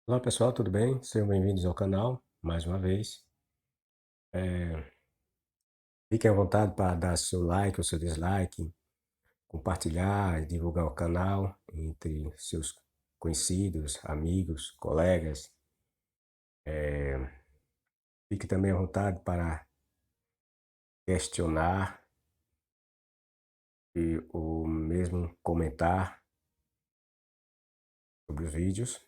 Olá pessoal, tudo bem? Sejam bem-vindos ao canal, mais uma vez. Fiquem à vontade para dar seu like ou seu dislike, compartilhar e divulgar o canal entre seus conhecidos, amigos, colegas. Fique também à vontade para questionar ou mesmo comentar sobre os vídeos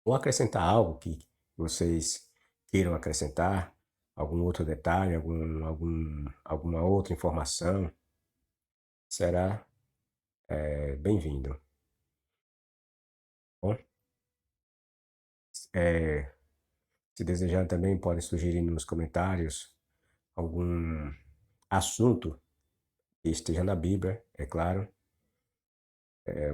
ou acrescentar algo que vocês queiram acrescentar, algum outro detalhe, alguma outra informação, será bem-vindo. Bom, é, se desejar também pode sugerir nos comentários algum assunto que esteja na Bíblia, é claro.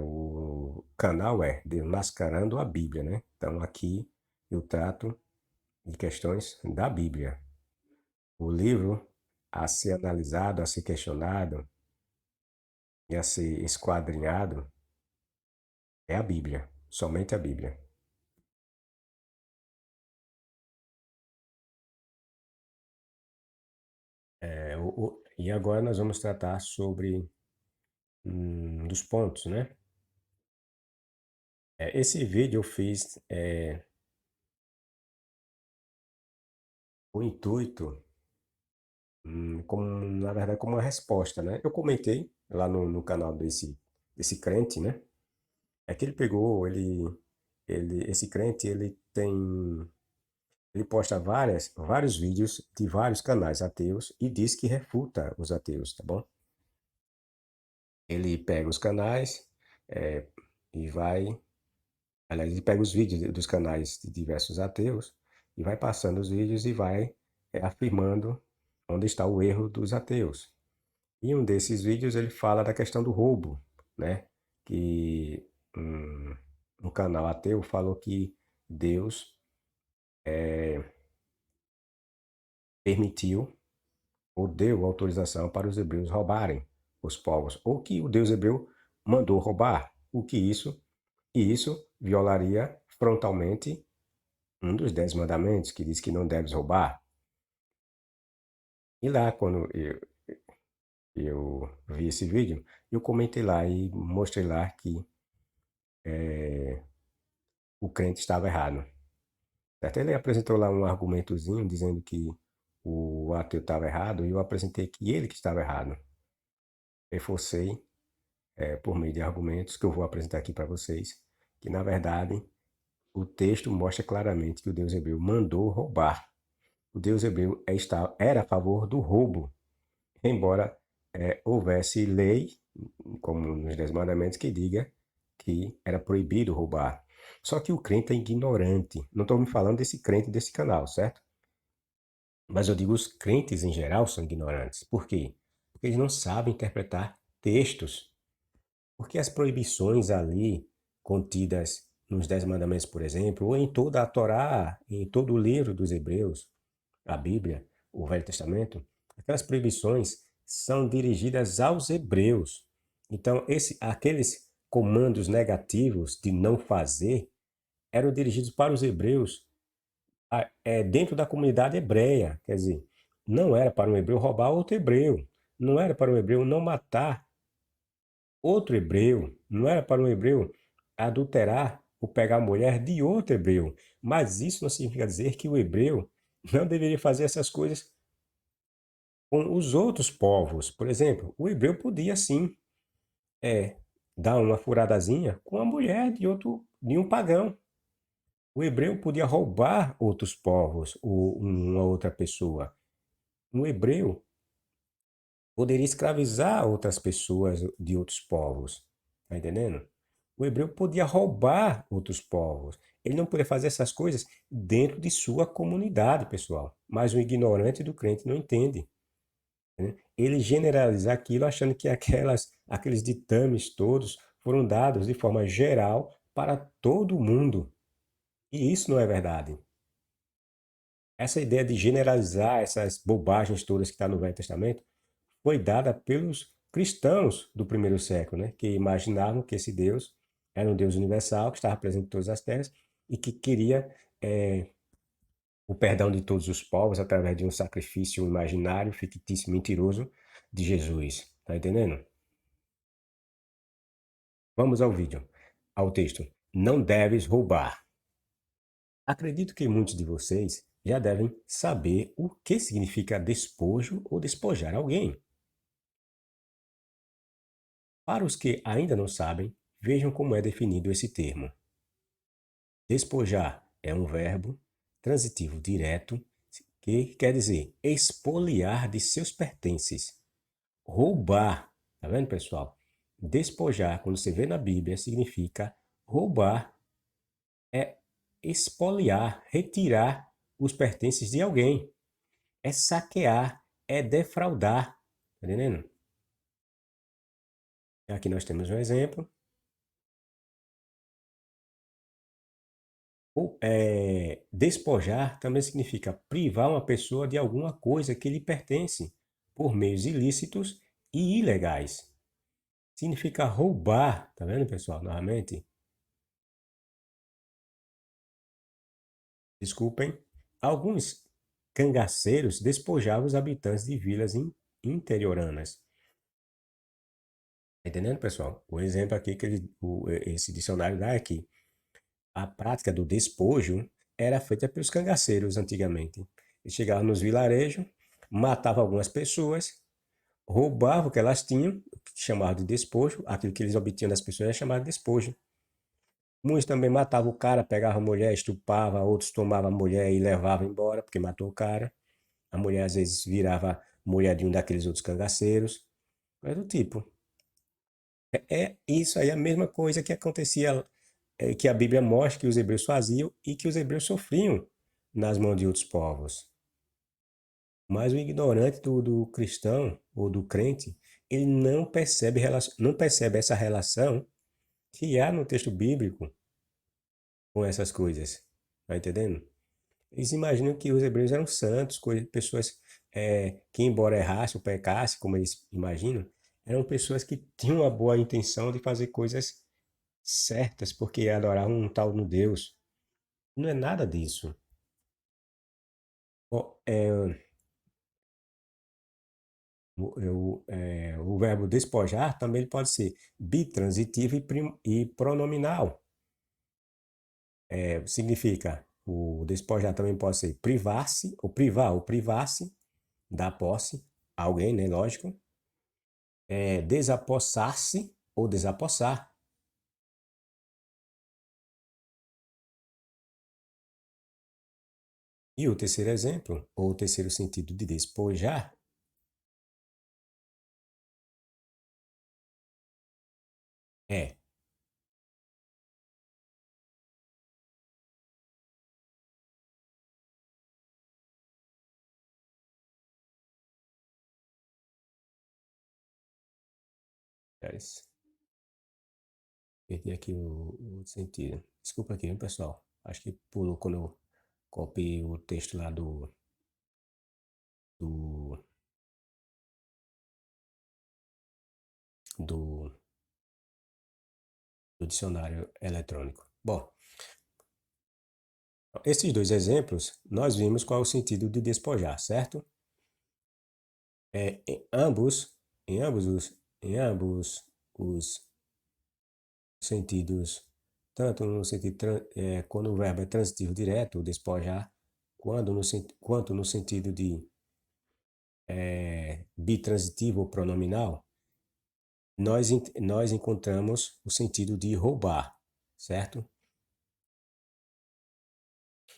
O canal é Desmascarando a Bíblia, né? Então aqui eu trato de questões da Bíblia. O livro a ser analisado, a ser questionado e a ser esquadrinhado é a Bíblia, somente a Bíblia. E agora nós vamos tratar sobre dos pontos, né? Esse vídeo eu fiz o intuito, como, na verdade, como uma resposta, né? Eu comentei lá no canal desse crente, né? É que ele pegou, esse crente, ele posta vários vídeos de vários canais ateus e diz que refuta os ateus, tá bom? Ele pega os canais é, e vai, aliás, ele pega os vídeos dos canais de diversos ateus e vai passando os vídeos e vai afirmando onde está o erro dos ateus. Em um desses vídeos ele fala da questão do roubo, né? Que um canal ateu falou que Deus permitiu ou deu autorização para os hebreus roubarem os povos, ou que o Deus hebreu mandou roubar, e isso violaria frontalmente um dos 10 mandamentos, que diz que não deves roubar. E lá, quando eu vi esse vídeo, eu comentei lá e mostrei lá que o crente estava errado. Certo? Ele apresentou lá um argumentozinho dizendo que o ateu estava errado e eu apresentei que ele que estava errado. Reforcei, por meio de argumentos que eu vou apresentar aqui para vocês, que na verdade o texto mostra claramente que o Deus hebreu mandou roubar. O Deus hebreu era a favor do roubo, embora houvesse lei, como nos 10 mandamentos, que diga que era proibido roubar. Só que o crente é ignorante. Não estou me falando desse crente desse canal, certo? Mas eu digo os crentes em geral são ignorantes. Por quê? Porque eles não sabem interpretar textos. Porque as proibições ali contidas nos 10 mandamentos, por exemplo, ou em toda a Torá, em todo o livro dos Hebreus, a Bíblia, o Velho Testamento, aquelas proibições são dirigidas aos hebreus. Então, aqueles comandos negativos de não fazer eram dirigidos para os hebreus dentro da comunidade hebreia. Quer dizer, não era para um hebreu roubar outro hebreu. Não era para um hebreu não matar outro hebreu. Não era para um hebreu adulterar ou pegar a mulher de outro hebreu. Mas isso não significa dizer que o hebreu não deveria fazer essas coisas com os outros povos. Por exemplo, o hebreu podia sim é, dar uma furadazinha com a mulher de um pagão. O hebreu podia roubar outros povos ou uma outra pessoa. Um hebreu poderia escravizar outras pessoas de outros povos. Tá entendendo? O hebreu podia roubar outros povos. Ele não podia fazer essas coisas dentro de sua comunidade, pessoal. Mas o ignorante do crente não entende. Né? Ele generaliza aquilo achando que aqueles ditames todos foram dados de forma geral para todo mundo. E isso não é verdade. Essa ideia de generalizar essas bobagens todas que está no Velho Testamento foi dada pelos cristãos do primeiro século, né? Que imaginavam que esse Deus era um Deus universal, que estava presente em todas as terras, e que queria o perdão de todos os povos através de um sacrifício imaginário, fictício, mentiroso de Jesus. Tá entendendo? Vamos ao vídeo, ao texto. Não deves roubar. Acredito que muitos de vocês já devem saber o que significa despojo ou despojar alguém. Para os que ainda não sabem, vejam como é definido esse termo. Despojar é um verbo transitivo direto que quer dizer expoliar de seus pertences. Roubar, tá vendo, pessoal? Despojar, quando você vê na Bíblia, significa roubar, é expoliar, retirar os pertences de alguém. É saquear, é defraudar, tá entendendo? Aqui nós temos um exemplo. Despojar também significa privar uma pessoa de alguma coisa que lhe pertence por meios ilícitos e ilegais. Significa roubar, tá vendo, pessoal? Novamente, desculpem, alguns cangaceiros despojavam os habitantes de vilas interioranas. Tá entendendo, pessoal? O exemplo aqui que esse dicionário dá aqui. A prática do despojo era feita pelos cangaceiros antigamente. Eles chegavam nos vilarejos, matavam algumas pessoas, roubavam o que elas tinham, que chamavam de despojo, aquilo que eles obtinham das pessoas era chamado de despojo. Muitos também matavam o cara, pegavam a mulher, estupravam, outros tomavam a mulher e levavam embora, porque matou o cara. A mulher às vezes virava mulher de um daqueles outros cangaceiros. É do tipo. É isso aí, a mesma coisa que acontecia, que a Bíblia mostra que os hebreus faziam e que os hebreus sofriam nas mãos de outros povos. Mas o ignorante do cristão ou do crente, ele não percebe essa relação que há no texto bíblico com essas coisas. Tá entendendo? Eles imaginam que os hebreus eram santos, pessoas que, embora errassem ou pecassem, como eles imaginam, eram pessoas que tinham uma boa intenção de fazer coisas certas, porque adoravam um tal no Deus. Não é nada disso. Ó, o verbo despojar também pode ser bitransitivo e pronominal. Significa, o despojar também pode ser privar-se, ou privar-se da posse, a alguém, né? Lógico. Desapossar-se ou desapossar. E o terceiro exemplo, ou o terceiro sentido de despojar, é. Perdi aqui o sentido. Desculpa aqui, hein, pessoal. Acho que pulou quando eu copiei o texto lá do, do, do dicionário eletrônico. Bom, esses dois exemplos, nós vimos qual é o sentido de despojar, certo? Em ambos sentidos, tanto no sentido, quando o verbo é transitivo direto, despojar, quanto no sentido de bitransitivo ou pronominal, nós encontramos o sentido de roubar, certo?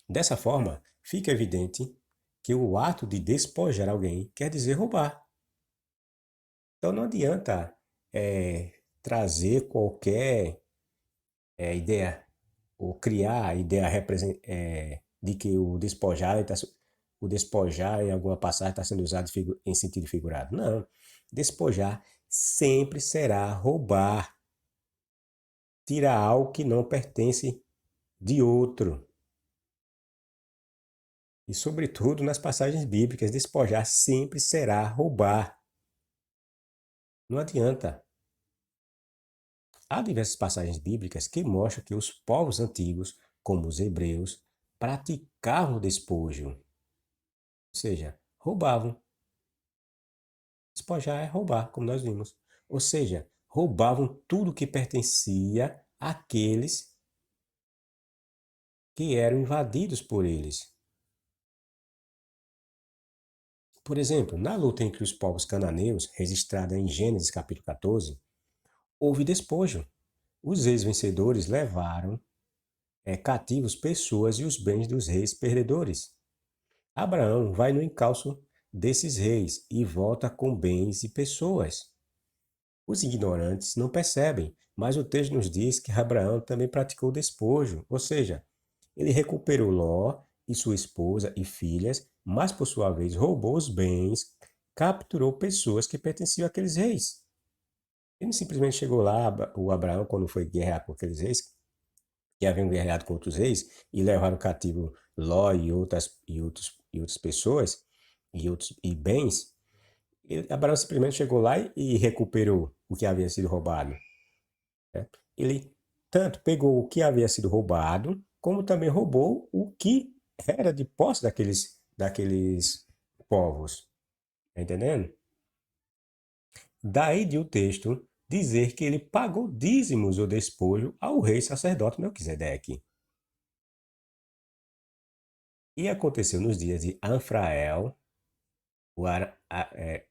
Dessa forma, fica evidente que o ato de despojar alguém quer dizer roubar. Então não adianta trazer qualquer ideia ou criar a ideia de que o despojar em alguma passagem está sendo usado em sentido figurado. Não. Despojar sempre será roubar, tirar algo que não pertence de outro. E, sobretudo, nas passagens bíblicas, despojar sempre será roubar. Não adianta. Há diversas passagens bíblicas que mostram que os povos antigos como os hebreus, praticavam o despojo, ou seja, roubavam. Despojar é roubar, como nós vimos. Ou seja, roubavam tudo que pertencia àqueles que eram invadidos por eles. Por exemplo, na luta entre os povos cananeus, registrada em Gênesis capítulo 14, houve despojo. Os reis vencedores levaram cativos pessoas e os bens dos reis perdedores. Abraão vai no encalço desses reis e volta com bens e pessoas. Os ignorantes não percebem, mas o texto nos diz que Abraão também praticou despojo, ou seja, ele recuperou Ló e sua esposa e filhas, mas por sua vez roubou os bens, capturou pessoas que pertenciam àqueles reis. Ele não simplesmente chegou lá, o Abraão, quando foi guerrear com aqueles reis, que haviam guerreado com outros reis, e levaram cativo Ló e outras pessoas e bens. Abraão simplesmente chegou lá e recuperou o que havia sido roubado. Né? Ele tanto pegou o que havia sido roubado, como também roubou o que era de posse daqueles povos. Tá entendendo? Daí de o texto dizer que ele pagou dízimos ou despojo ao rei sacerdote Melquisedeque. E aconteceu nos dias de Anfrael,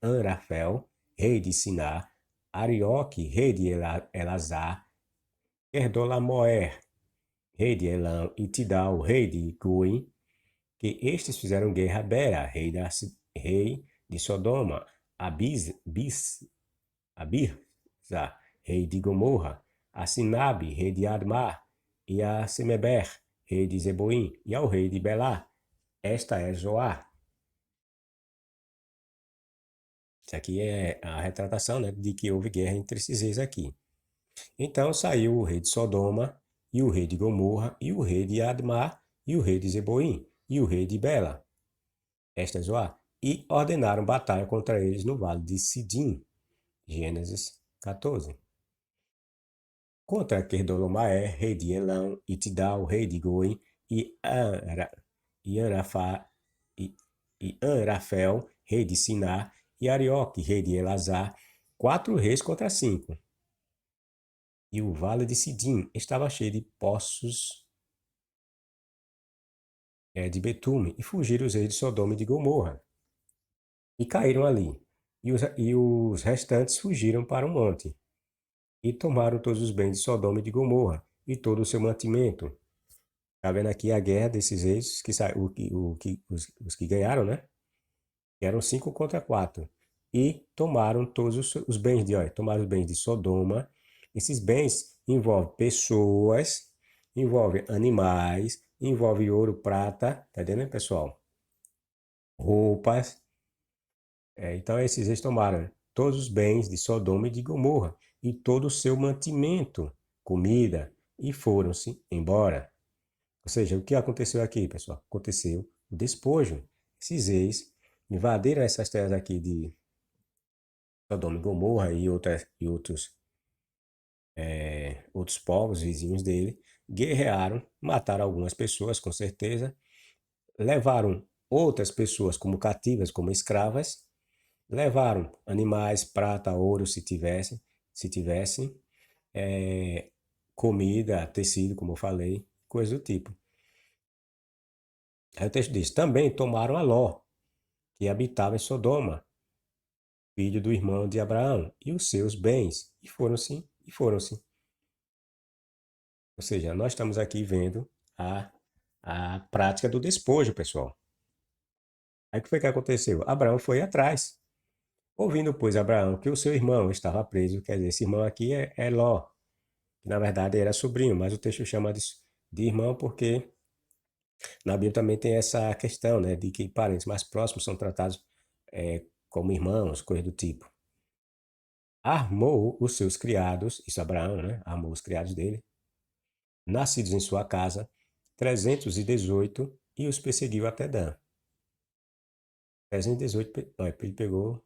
Anrafel, rei de Siná, Arioque, rei de Elazar, Kerdolamoer, rei de Elam, e Tidal, rei de Goim, que estes fizeram guerra a Bera, rei de Sodoma, Abirza, rei de Gomorra, a Sinabe, rei de Admar, e a Semeber, rei de Zeboim, e ao rei de Belá. Esta é Zoar. Isso aqui é a retratação, né, de que houve guerra entre esses reis aqui. Então saiu o rei de Sodoma, e o rei de Gomorra, e o rei de Admar, e o rei de Zeboim, e o rei de Bela. Esta é Zoar. E ordenaram batalha contra eles no vale de Sidim. Gênesis 14. Contra Querdolomaé, rei de Elão, e Tidal, rei de Goi, e, Anrafa, e Anrafel, rei de Siná, e Arioque, rei de Elazar, 4 reis contra 5. E o vale de Sidim estava cheio de poços de betume, e fugiram os reis de Sodoma e de Gomorra, e caíram ali. E os restantes fugiram para o monte, e tomaram todos os bens de Sodoma e de Gomorra, e todo o seu mantimento. Está vendo aqui a guerra desses reis, os que ganharam, né? Eram 5 contra 4. E tomaram todos os bens tomaram os bens de Sodoma. Esses bens envolvem pessoas, envolvem animais, envolvem ouro, prata, tá entendendo, pessoal? Roupas. Então esses reis tomaram todos os bens de Sodoma e de Gomorra e todo o seu mantimento, comida, e foram-se embora. Ou seja, o que aconteceu aqui, pessoal? Aconteceu o despojo. Esses reis invadiram essas terras aqui de Sodoma e Gomorra e outros povos vizinhos dele, guerrearam, mataram algumas pessoas, com certeza, levaram outras pessoas como cativas, como escravas, levaram animais, prata, ouro, se tivessem, comida, tecido, como eu falei, coisa do tipo. Aí o texto diz: também tomaram a Ló, que habitava em Sodoma, filho do irmão de Abraão, e os seus bens, e foram-se. Ou seja, nós estamos aqui vendo a prática do despojo, pessoal. Aí o que foi que aconteceu? Abraão foi atrás. Ouvindo, pois, Abraão que o seu irmão estava preso, quer dizer, esse irmão aqui é Ló, que na verdade era sobrinho, mas o texto chama de irmão porque na Bíblia também tem essa questão, né, de que parentes mais próximos são tratados como irmãos, coisa do tipo. Armou os seus criados, isso Abraão, né, armou os criados dele, nascidos em sua casa, 318, e os perseguiu até Dan. 318, ele pegou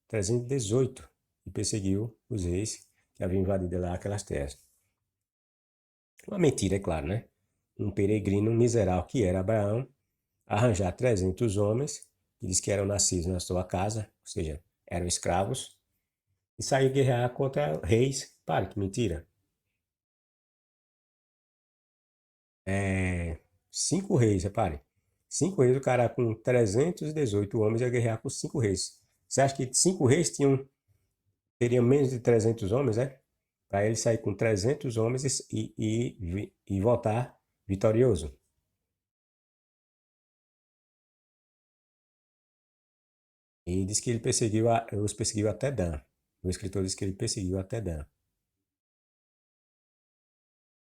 318 e perseguiu os reis que haviam invadido lá aquelas terras. Uma mentira, é claro, né? um peregrino miserável que era Abraão, arranjar 300 homens, que diz que eram nascidos na sua casa, ou seja, eram escravos, e sair guerrear contra reis. Para, que mentira. É, 5 reis, repare. 5 reis, o cara com 318 homens ia guerrear com 5 reis. Você acha que 5 reis teriam menos de 300 homens, né? Para ele sair com 300 homens e voltar vitorioso. E diz que ele os perseguiu até Dan. O escritor diz que ele perseguiu até Dan.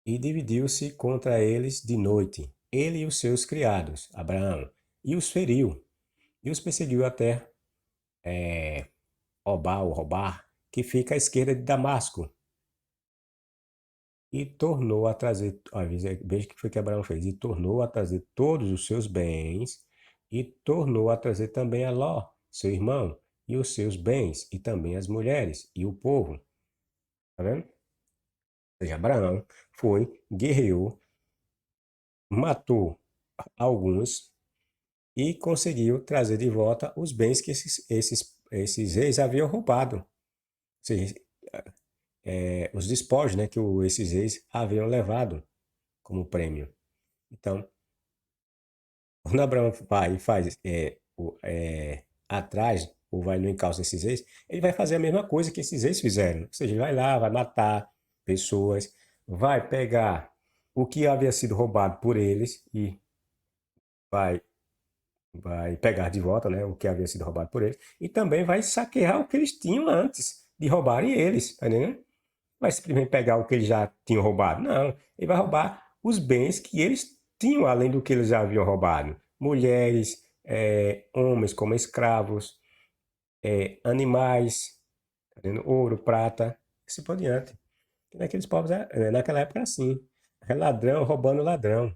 E dividiu-se contra eles de noite, ele e os seus criados, Abraão, e os feriu, e os perseguiu até Robar, que fica à esquerda de Damasco, e tornou a trazer, veja o que foi que Abraão fez, e tornou a trazer todos os seus bens, e tornou a trazer também a Ló, seu irmão, e os seus bens, e também as mulheres, e o povo. Tá vendo? Ou seja, Abraão foi, guerreou, matou alguns e conseguiu trazer de volta os bens que esses reis haviam roubado. Ou seja, os despojos, né, que esses reis haviam levado como prêmio. Então, quando Abraão vai e faz atrás, ou vai no encalço desses reis, ele vai fazer a mesma coisa que esses reis fizeram. Ou seja, ele vai lá, vai matar pessoas, vai pegar o que havia sido roubado por eles e vai pegar de volta, né, o que havia sido roubado por eles, e também vai saquear o que eles tinham antes de roubarem eles, tá entendendo? Vai simplesmente pegar o que eles já tinham roubado. Não, ele vai roubar os bens que eles tinham além do que eles já haviam roubado. Mulheres, homens como escravos, animais, tá vendo? Ouro, prata, assim por diante. E naqueles povos, naquela época era assim. É ladrão roubando ladrão.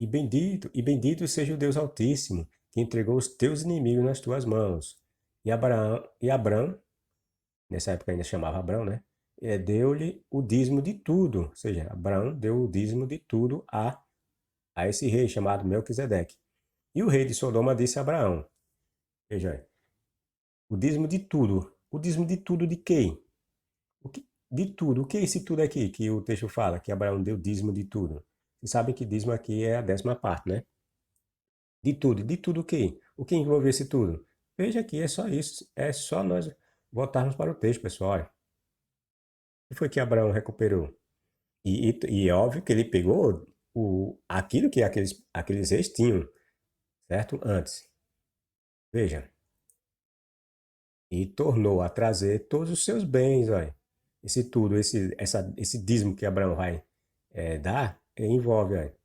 E bendito seja o Deus Altíssimo, que entregou os teus inimigos nas tuas mãos. E Abrão, nessa época ainda chamava Abrão, né? Deu-lhe o dízimo de tudo. Ou seja, Abrão deu o dízimo de tudo a esse rei chamado Melquisedeque. E o rei de Sodoma disse a Abraão: Veja aí, o dízimo de tudo. O dízimo de tudo de quem? De tudo. O que é esse tudo aqui que o texto fala? Que Abraão deu dízimo de tudo. Vocês sabem que dízimo aqui é a 10ª parte, né? De tudo. De tudo o quê? O que envolve esse tudo? Veja aqui, é só isso. É só nós voltarmos para o texto, pessoal. O que foi que Abraão recuperou? E é óbvio que ele pegou aquilo que aqueles reis tinham, certo? Antes. Veja. E tornou a trazer todos os seus bens, olha. Esse tudo, esse dízimo que Abraão vai dar, envolve, olha,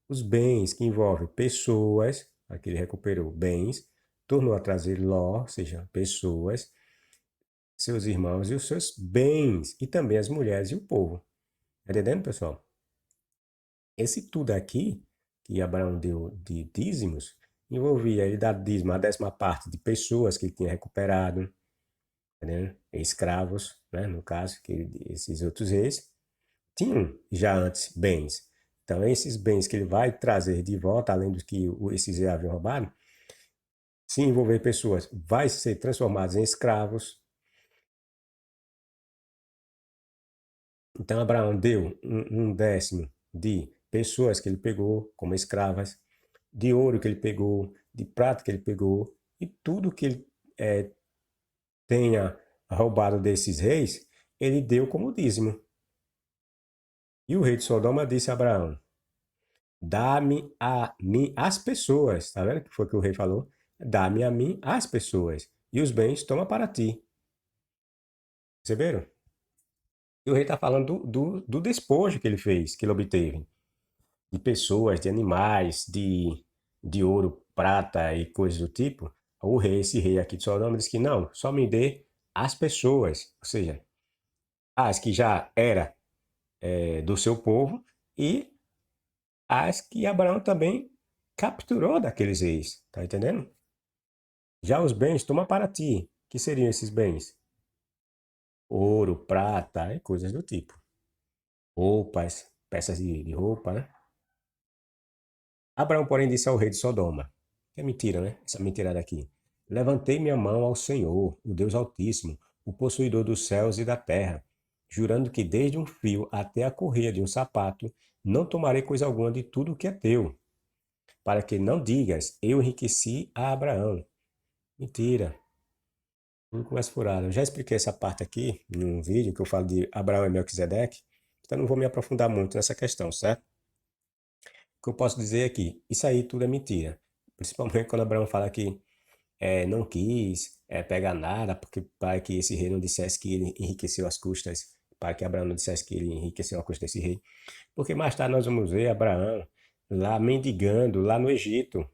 os bens que envolvem pessoas, aqui ele recuperou bens, tornou a trazer Ló, ou seja, pessoas, seus irmãos e os seus bens, e também as mulheres e o povo. Tá entendendo, pessoal? Esse tudo aqui, que Abraão deu de dízimos, envolvia ele dar dízimo a 10ª parte de pessoas que ele tinha recuperado, tá entendendo? Escravos, né, no caso, que esses outros reis tinham já antes bens. Então, esses bens que ele vai trazer de volta, além dos que esses reis haviam roubado, se envolver pessoas, vai ser transformados em escravos. Então, Abraão deu um décimo de pessoas que ele pegou como escravas, de ouro que ele pegou, de prata que ele pegou, e tudo que ele tenha roubado desses reis, ele deu como dízimo. E o rei de Sodoma disse a Abraão: Dá-me a mim as pessoas. Tá vendo que foi que o rei falou? Dá-me a mim as pessoas. E os bens toma para ti. Perceberam? E o rei está falando do despojo que ele fez, que ele obteve. De pessoas, de animais, de ouro, prata e coisas do tipo. Esse rei aqui de Sodoma disse que não, só me dê as pessoas. Ou seja, as que já era do seu povo e as que Abraão também capturou daqueles reis. Tá entendendo? Já os bens, toma para ti. Que seriam esses bens? ouro, prata e coisas do tipo. Roupas, peças de roupa, né? Abraão, porém, disse ao rei de Sodoma, que é mentira, né? Essa mentirada aqui. Levantei minha mão ao Senhor, o Deus Altíssimo, o possuidor dos céus e da terra, jurando que desde um fio até a correia de um sapato, não tomarei coisa alguma de tudo o que é teu, para que não digas, eu enriqueci a Abraão. Mentira. Tudo conversa furada. Eu já expliquei essa parte aqui em um vídeo que eu falo de Abraão e Melquisedeque, então não vou me aprofundar muito nessa questão, certo? O que eu posso dizer aqui, isso aí tudo é mentira. Principalmente quando Abraão fala que não quis pegar nada, porque para que esse rei não dissesse que ele enriqueceu às custas, para que Abraão não dissesse que ele enriqueceu às custas desse rei. Porque mais tarde nós vamos ver Abraão lá mendigando, lá no Egito.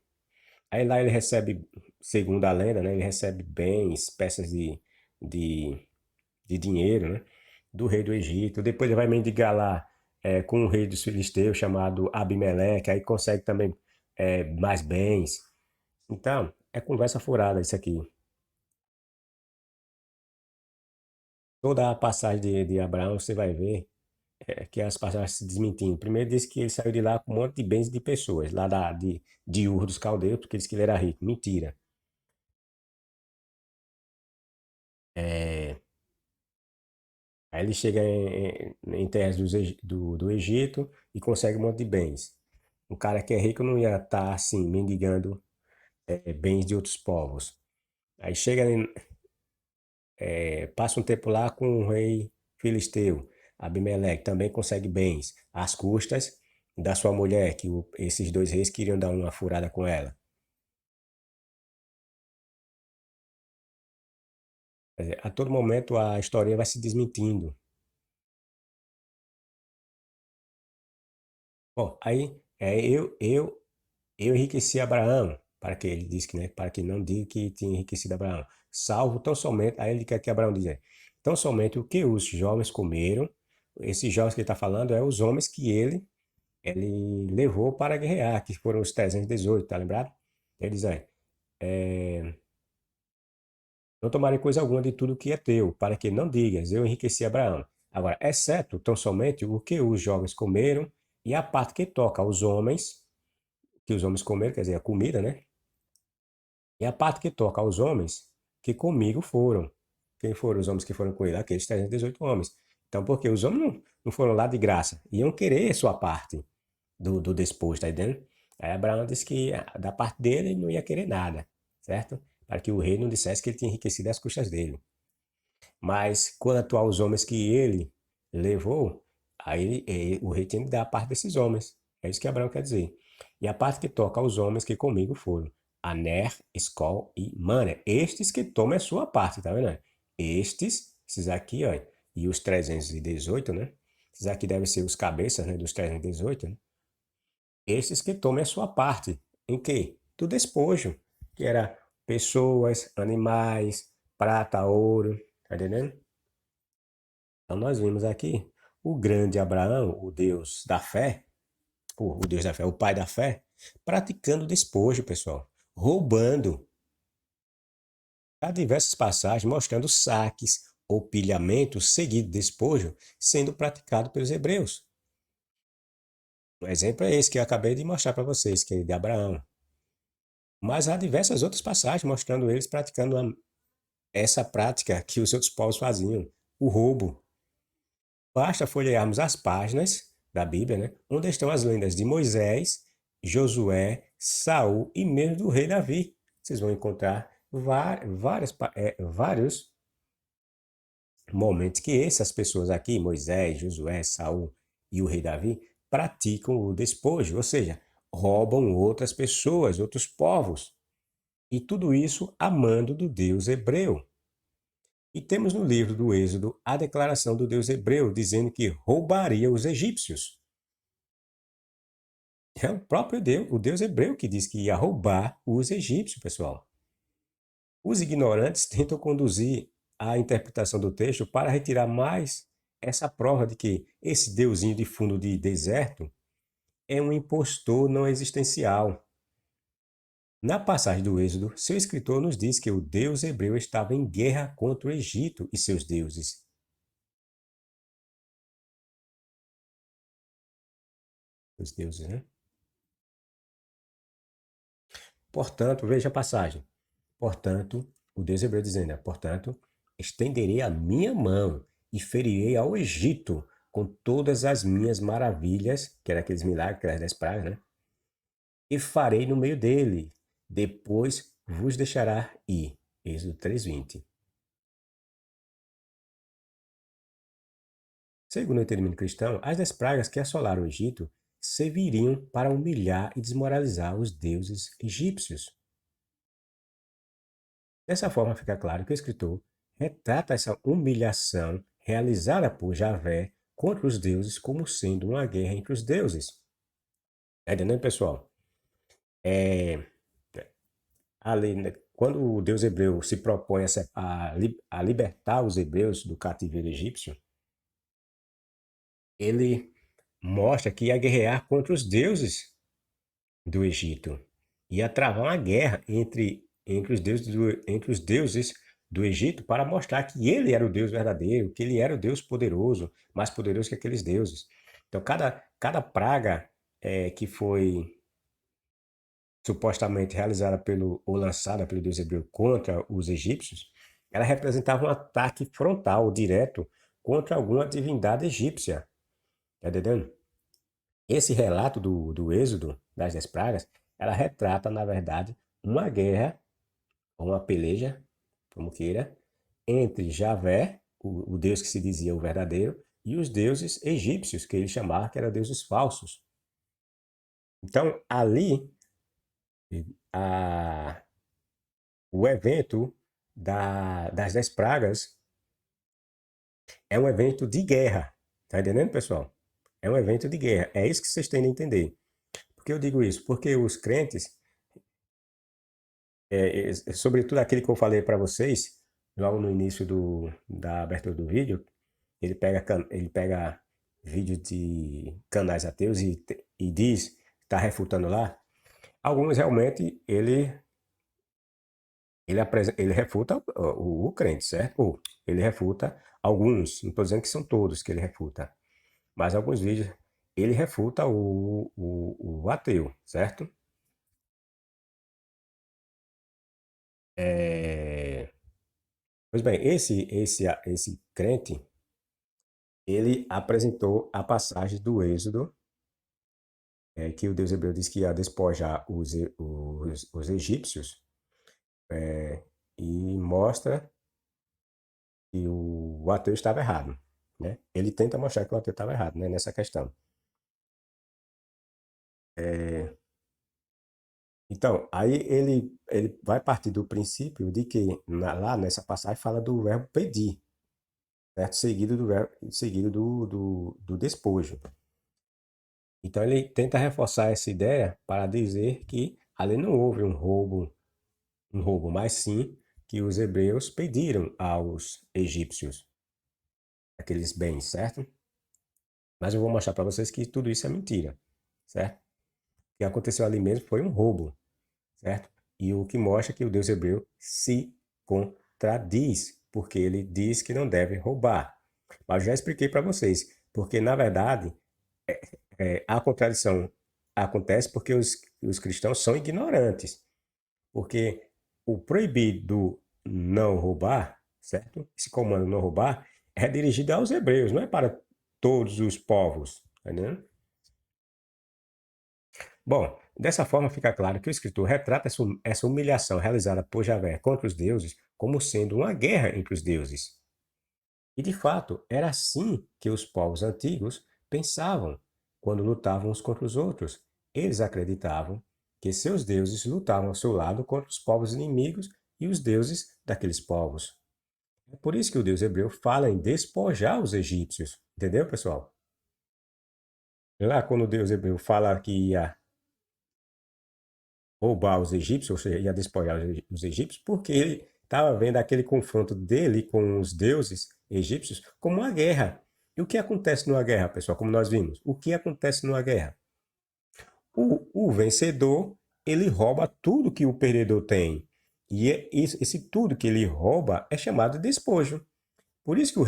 Aí lá ele recebe, segundo a lenda, né, ele recebe bens, peças de, de dinheiro, né, do rei do Egito. Depois ele vai mendigar lá com o rei dos filisteus chamado Abimeleque, aí consegue também mais bens. Então, é conversa furada isso aqui. Toda a passagem de Abraão, você vai ver que as passagens se desmentindo. Primeiro diz que ele saiu de lá com um monte de bens de pessoas, lá de Ur dos Caldeus, porque disse que ele era rico. Mentira. É, aí ele chega em terras do Egito e consegue um monte de bens. Um cara que é rico não ia estar assim, mendigando bens de outros povos. Aí chega, passa um tempo lá com o rei filisteu, Abimeleque, também consegue bens, às custas da sua mulher, que esses dois reis queriam dar uma furada com ela. Quer dizer, a todo momento a historinha vai se desmentindo. Bom, aí eu enriqueci Abraão, para que ele disse que, né, para que não diga que tinha enriquecido Abraão. Salvo tão somente, aí ele quer que Abraão diga, tão somente o que os jovens comeram, esses jovens que ele está falando é os homens que ele levou para guerrear, que foram os 318, tá lembrado? Ele diz aí, não tomarei coisa alguma de tudo que é teu, para que não digas, eu enriqueci Abraão. Agora, exceto tão somente o que os jovens comeram e a parte que toca aos homens, que os homens comeram, quer dizer, a comida, né? E a parte que toca aos homens que comigo foram. Quem foram os homens que foram com ele? Aqueles 318 homens. Então, porque os homens não foram lá de graça, iam querer sua parte do despojo, tá entendendo? Aí Abraão disse que da parte dele ele não ia querer nada, certo? Para que o rei não dissesse que ele tinha enriquecido às custas dele. Mas quanto aos homens que ele levou, aí o rei tinha que dar a parte desses homens. É isso que Abraão quer dizer. E a parte que toca aos homens que comigo foram Aner, Escol e Mané. Estes que tomam a sua parte, tá vendo? Esses aqui, ó, e os 318, né? Esses aqui devem ser os cabeças, né, dos 318, né? Estes que tomem a sua parte. Em quê? Do despojo, que era pessoas, animais, prata, ouro, tá entendendo? Então nós vimos aqui o grande Abraão, o Deus da fé, o Deus da fé, o pai da fé, praticando despojo, pessoal, roubando. Há diversas passagens mostrando saques ou pilhamentos seguido de despojo sendo praticado pelos hebreus. Um exemplo é esse que eu acabei de mostrar para vocês, que é de Abraão. Mas há diversas outras passagens mostrando eles praticando essa prática que os outros povos faziam, o roubo. Basta folhearmos as páginas da Bíblia, né, onde estão as lendas de Moisés, Josué, Saul e mesmo do rei Davi. Vocês vão encontrar vários momentos que essas pessoas aqui, Moisés, Josué, Saul e o rei Davi, praticam o despojo, ou seja, roubam outras pessoas, outros povos. E tudo isso amando do Deus hebreu. E temos no livro do Êxodo a declaração do Deus hebreu dizendo que roubaria os egípcios. É o próprio Deus, o Deus hebreu que diz que ia roubar os egípcios, pessoal. Os ignorantes tentam conduzir a interpretação do texto para retirar mais essa prova de que esse deusinho de fundo de deserto é um impostor não existencial. Na passagem do Êxodo, seu escritor nos diz que o Deus hebreu estava em guerra contra o Egito e seus deuses. Os deuses, né? Portanto, veja a passagem. Portanto, o Deus hebreu dizendo, né? Portanto, estenderei a minha mão e ferirei ao Egito com todas as minhas maravilhas, que eram aqueles milagres, aquelas 10 pragas, né? E farei no meio dele. Depois vos deixará ir. Êxodo 3:20. Segundo o entendimento cristão, as 10 pragas que assolaram o Egito serviriam para humilhar e desmoralizar os deuses egípcios. Dessa forma, fica claro que o escritor retrata essa humilhação realizada por Javé contra os deuses como sendo uma guerra entre os deuses. Está entendendo, pessoal? É, ali, né, quando o Deus hebreu se propõe a libertar os hebreus do cativeiro egípcio, ele mostra que ia guerrear contra os deuses do Egito. Ia travar uma guerra entre os deuses do Egito para mostrar que ele era o Deus verdadeiro, que ele era o Deus poderoso, mais poderoso que aqueles deuses. Então, cada praga que foi supostamente realizada ou lançada pelo Deus hebreu contra os egípcios, ela representava um ataque frontal, direto, contra alguma divindade egípcia. Tá entendendo? Esse relato do Êxodo, das 10 pragas, ela retrata, na verdade, uma guerra, ou uma peleja, como queira, entre Javé, o Deus que se dizia o verdadeiro, e os deuses egípcios, que ele chamava que eram deuses falsos. Então, ali, a, o evento das 10 pragas é um evento de guerra. Tá entendendo, pessoal? É um evento de guerra. É isso que vocês têm de entender. Por que eu digo isso? Porque os crentes, sobretudo aquele que eu falei para vocês, logo no início da abertura do vídeo, ele pega vídeo de canais ateus e diz, está refutando lá. Alguns realmente ele refuta o crente, certo? Ou ele refuta alguns, não estou dizendo que são todos que ele refuta, mas alguns vídeos ele refuta o ateu, certo? Pois bem, esse crente, ele apresentou a passagem do Êxodo, que o Deus hebreu disse que ia despojar os egípcios, e mostra que o ateu estava errado. Né? Ele tenta mostrar que o ateu estava errado, né, nessa questão. Então, aí ele vai partir do princípio de que lá nessa passagem fala do verbo pedir, certo? Seguido do despojo. Então ele tenta reforçar essa ideia para dizer que ali não houve um roubo, mas sim que os hebreus pediram aos egípcios aqueles bens, certo? Mas eu vou mostrar para vocês que tudo isso é mentira, certo? O que aconteceu ali mesmo foi um roubo, certo? E o que mostra que o Deus hebreu se contradiz, porque ele diz que não deve roubar. Mas eu já expliquei para vocês, porque na verdade a contradição acontece porque os cristãos são ignorantes. Porque o proibido não roubar, certo? Esse comando não roubar é dirigido aos hebreus, não é para todos os povos, tá entendendo? Bom, dessa forma fica claro que o escritor retrata essa humilhação realizada por Javé contra os deuses como sendo uma guerra entre os deuses. E de fato, era assim que os povos antigos pensavam quando lutavam uns contra os outros. Eles acreditavam que seus deuses lutavam ao seu lado contra os povos inimigos e os deuses daqueles povos. É por isso que o Deus hebreu fala em despojar os egípcios. Entendeu, pessoal? Lá quando o Deus hebreu fala que ia roubar os egípcios, ou seja, ia despojar os egípcios, porque ele estava vendo aquele confronto dele com os deuses egípcios como uma guerra. E o que acontece numa guerra, pessoal, como nós vimos? O que acontece numa guerra? O vencedor, ele rouba tudo que o perdedor tem. E esse tudo que ele rouba é chamado de despojo. Por isso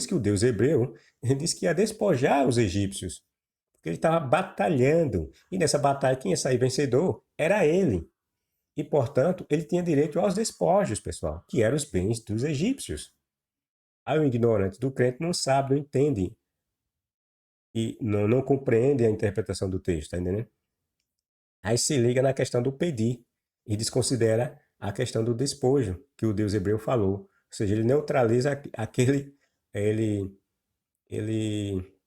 que o Deus hebreu disse que ia despojar os egípcios. Ele estava batalhando. E nessa batalha, quem ia sair vencedor era ele. E, portanto, ele tinha direito aos despojos, pessoal, que eram os bens dos egípcios. Aí o ignorante do crente não sabe, não entende e não compreende a interpretação do texto, tá entendendo? Aí se liga na questão do pedir e desconsidera a questão do despojo que o Deus hebreu falou. Ou seja, ele neutraliza aquele, ele, ele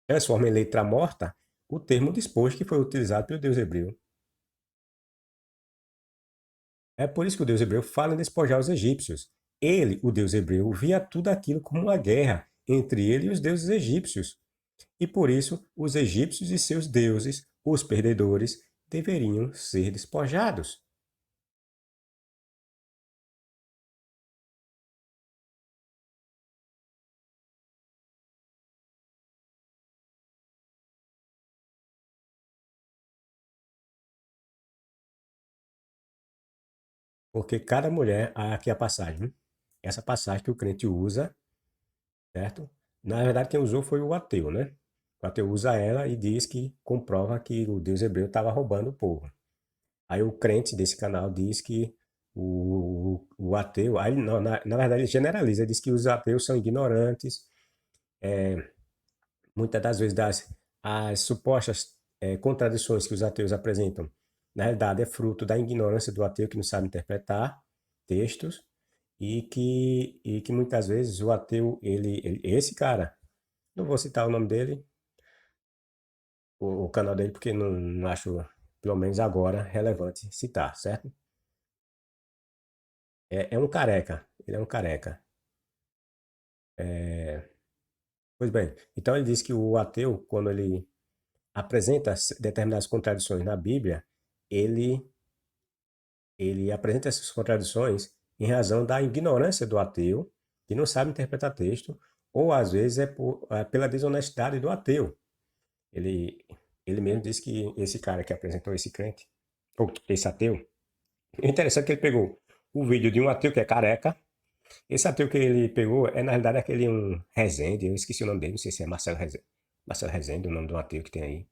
transforma em letra morta o termo despojo que foi utilizado pelo Deus hebreu. É por isso que o Deus hebreu fala em despojar os egípcios. Ele, o Deus hebreu, via tudo aquilo como uma guerra entre ele e os deuses egípcios. E por isso, os egípcios e seus deuses, os perdedores, deveriam ser despojados. Porque cada mulher, aqui a passagem, né? Essa passagem que o crente usa, certo? Na verdade, quem usou foi o ateu, né? O ateu usa ela e diz que comprova que o Deus hebreu estava roubando o povo. Aí o crente desse canal diz que o ateu, aí não, na verdade ele generaliza, ele diz que os ateus são ignorantes, muitas das vezes as supostas contradições que os ateus apresentam, na realidade é fruto da ignorância do ateu que não sabe interpretar textos e que muitas vezes o ateu, esse cara, não vou citar o nome dele, o canal dele, porque não acho, pelo menos agora, relevante citar, certo? É um careca, ele é um careca. Pois bem, então ele diz que o ateu, quando ele apresenta determinadas contradições na Bíblia, ele, ele apresenta essas contradições em razão da ignorância do ateu, que não sabe interpretar texto, ou às vezes é pela desonestidade do ateu. Ele, ele mesmo disse que esse cara que apresentou esse crente, ou esse ateu, é interessante que ele pegou o vídeo de um ateu que é careca. Esse ateu que ele pegou é, na realidade, aquele um Rezende, eu esqueci o nome dele, não sei se é Marcelo Rezende. Marcelo Rezende, o nome do ateu que tem aí.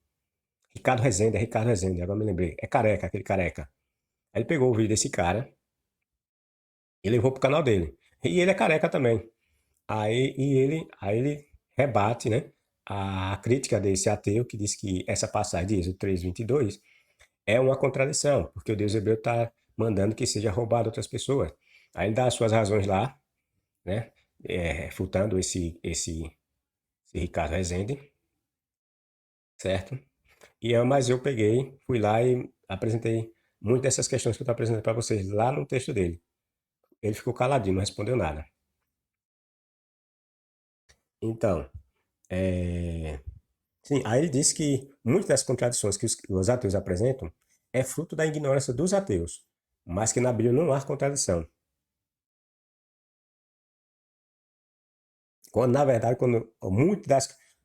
Ricardo Rezende, agora me lembrei. É careca, aquele careca. Aí ele pegou o vídeo desse cara e levou pro canal dele. E ele é careca também. Aí ele rebate, né, a crítica desse ateu que diz que essa passagem de Êxodo 3:22 é uma contradição, porque o Deus hebreu está mandando que seja roubado outras pessoas. Aí ele dá as suas razões lá, né, refutando esse Ricardo Rezende, certo? Mas eu peguei, fui lá e apresentei muitas dessas questões que eu estou apresentando para vocês lá no texto dele. Ele ficou caladinho, não respondeu nada. Então, é, sim, aí ele disse que muitas das contradições que os ateus apresentam é fruto da ignorância dos ateus, mas que na Bíblia não há contradição. Quando, na verdade,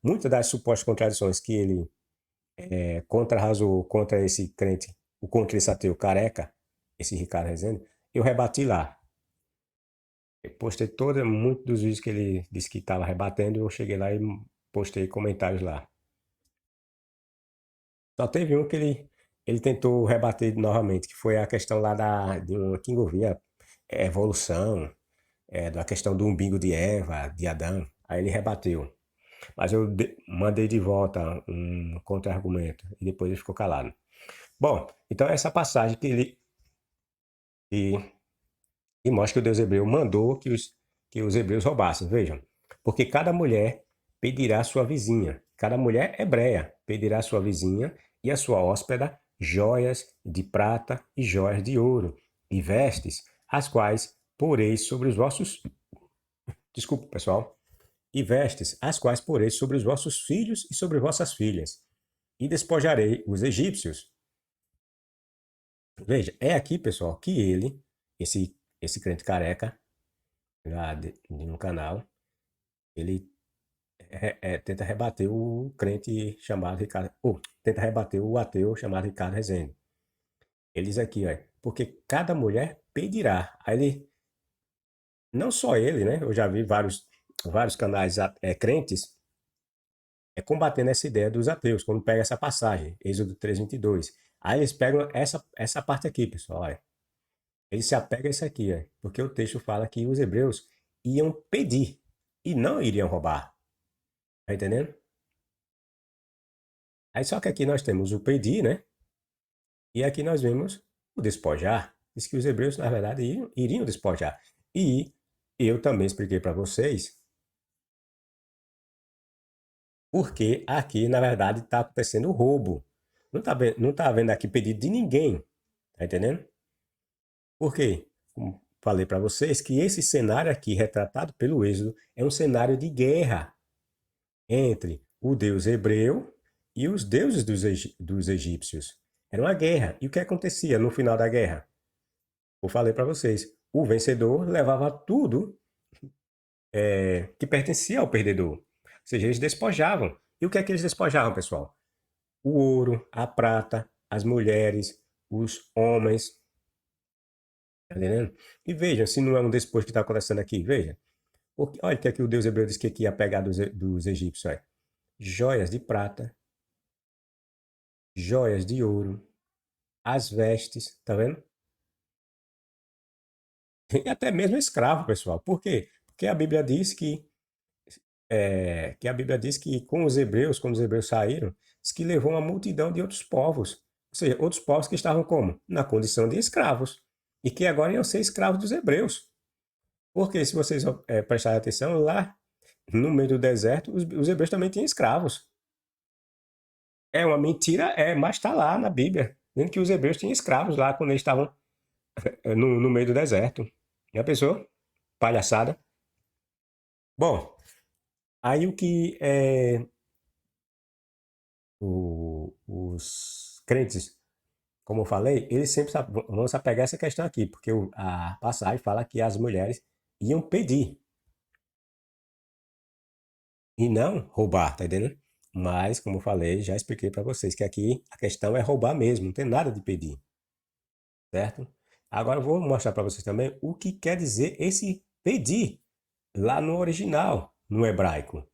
muitas das supostas contradições que ele contra-arrasou contra esse crente, contra esse ateu careca, esse Ricardo Rezende, eu rebati lá. Eu postei muitos dos vídeos que ele disse que estava rebatendo, eu cheguei lá e postei comentários lá. Só teve um que ele tentou rebater novamente, que foi a questão lá de uma que envolvia evolução, da questão do umbigo de Eva, de Adão. Aí ele rebateu. Mas eu mandei de volta um contra-argumento e depois ele ficou calado. Bom, então essa passagem que, que mostra que o Deus hebreu mandou que os hebreus roubassem. Vejam, porque cada mulher pedirá à sua vizinha, cada mulher hebreia pedirá à sua vizinha e à sua hóspeda joias de prata e joias de ouro e vestes, as quais poreis sobre os vossos. Desculpa, pessoal. E vestes, as quais poreis sobre os vossos filhos e sobre vossas filhas, e despojarei os egípcios. Veja, é aqui, pessoal, que esse crente careca, lá de um canal, ele tenta rebater o crente chamado Ricardo, ou tenta rebater o ateu chamado Ricardo Rezende. Ele diz aqui, ó, porque cada mulher pedirá. Aí ele, não só ele, né? Eu já vi vários canais crentes É combatendo essa ideia dos ateus, quando pega essa passagem, Êxodo 3:22. Aí eles pegam essa parte aqui, pessoal, olha. Eles se apegam a isso aqui, ó, porque o texto fala que os hebreus iam pedir e não iriam roubar. Tá entendendo? Aí só que aqui nós temos o pedir, né? E aqui nós vemos o despojar. Diz que os hebreus, na verdade, iriam despojar. E eu também expliquei para vocês porque aqui, na verdade, está acontecendo o roubo. Não tá havendo aqui pedido de ninguém. Tá entendendo? Por quê? Como falei para vocês, que esse cenário aqui, retratado pelo Êxodo, é um cenário de guerra entre o deus hebreu e os deuses dos egípcios. Era uma guerra. E o que acontecia no final da guerra? Eu falei para vocês, o vencedor levava tudo que pertencia ao perdedor. Ou seja, eles despojavam. E o que é que eles despojavam, pessoal? O ouro, a prata, as mulheres, os homens. Tá entendendo? E vejam, se não é um despojo que está acontecendo aqui, veja. Porque, olha o que é que o deus hebreu disse que ia pegar dos egípcios. Olha. Joias de prata, joias de ouro, as vestes, tá vendo? E até mesmo escravo, pessoal. Por quê? Porque a Bíblia diz que a Bíblia diz que com os hebreus, quando os hebreus saíram, diz que levou uma multidão de outros povos. Ou seja, outros povos que estavam como? Na condição de escravos. E que agora iam ser escravos dos hebreus. Porque se vocês prestarem atenção, lá no meio do deserto, os hebreus também tinham escravos. É uma mentira, mas está lá na Bíblia. Dizendo que os hebreus tinham escravos lá quando eles estavam no meio do deserto. Já pensou? Palhaçada. Bom, aí o que os crentes, como eu falei, eles sempre vão se apegar a essa questão aqui, porque a passagem fala que as mulheres iam pedir e não roubar, tá entendendo? Mas, como eu falei, já expliquei para vocês que aqui a questão é roubar mesmo, não tem nada de pedir, certo? Agora eu vou mostrar para vocês também o que quer dizer esse pedir lá no original, no hebraico,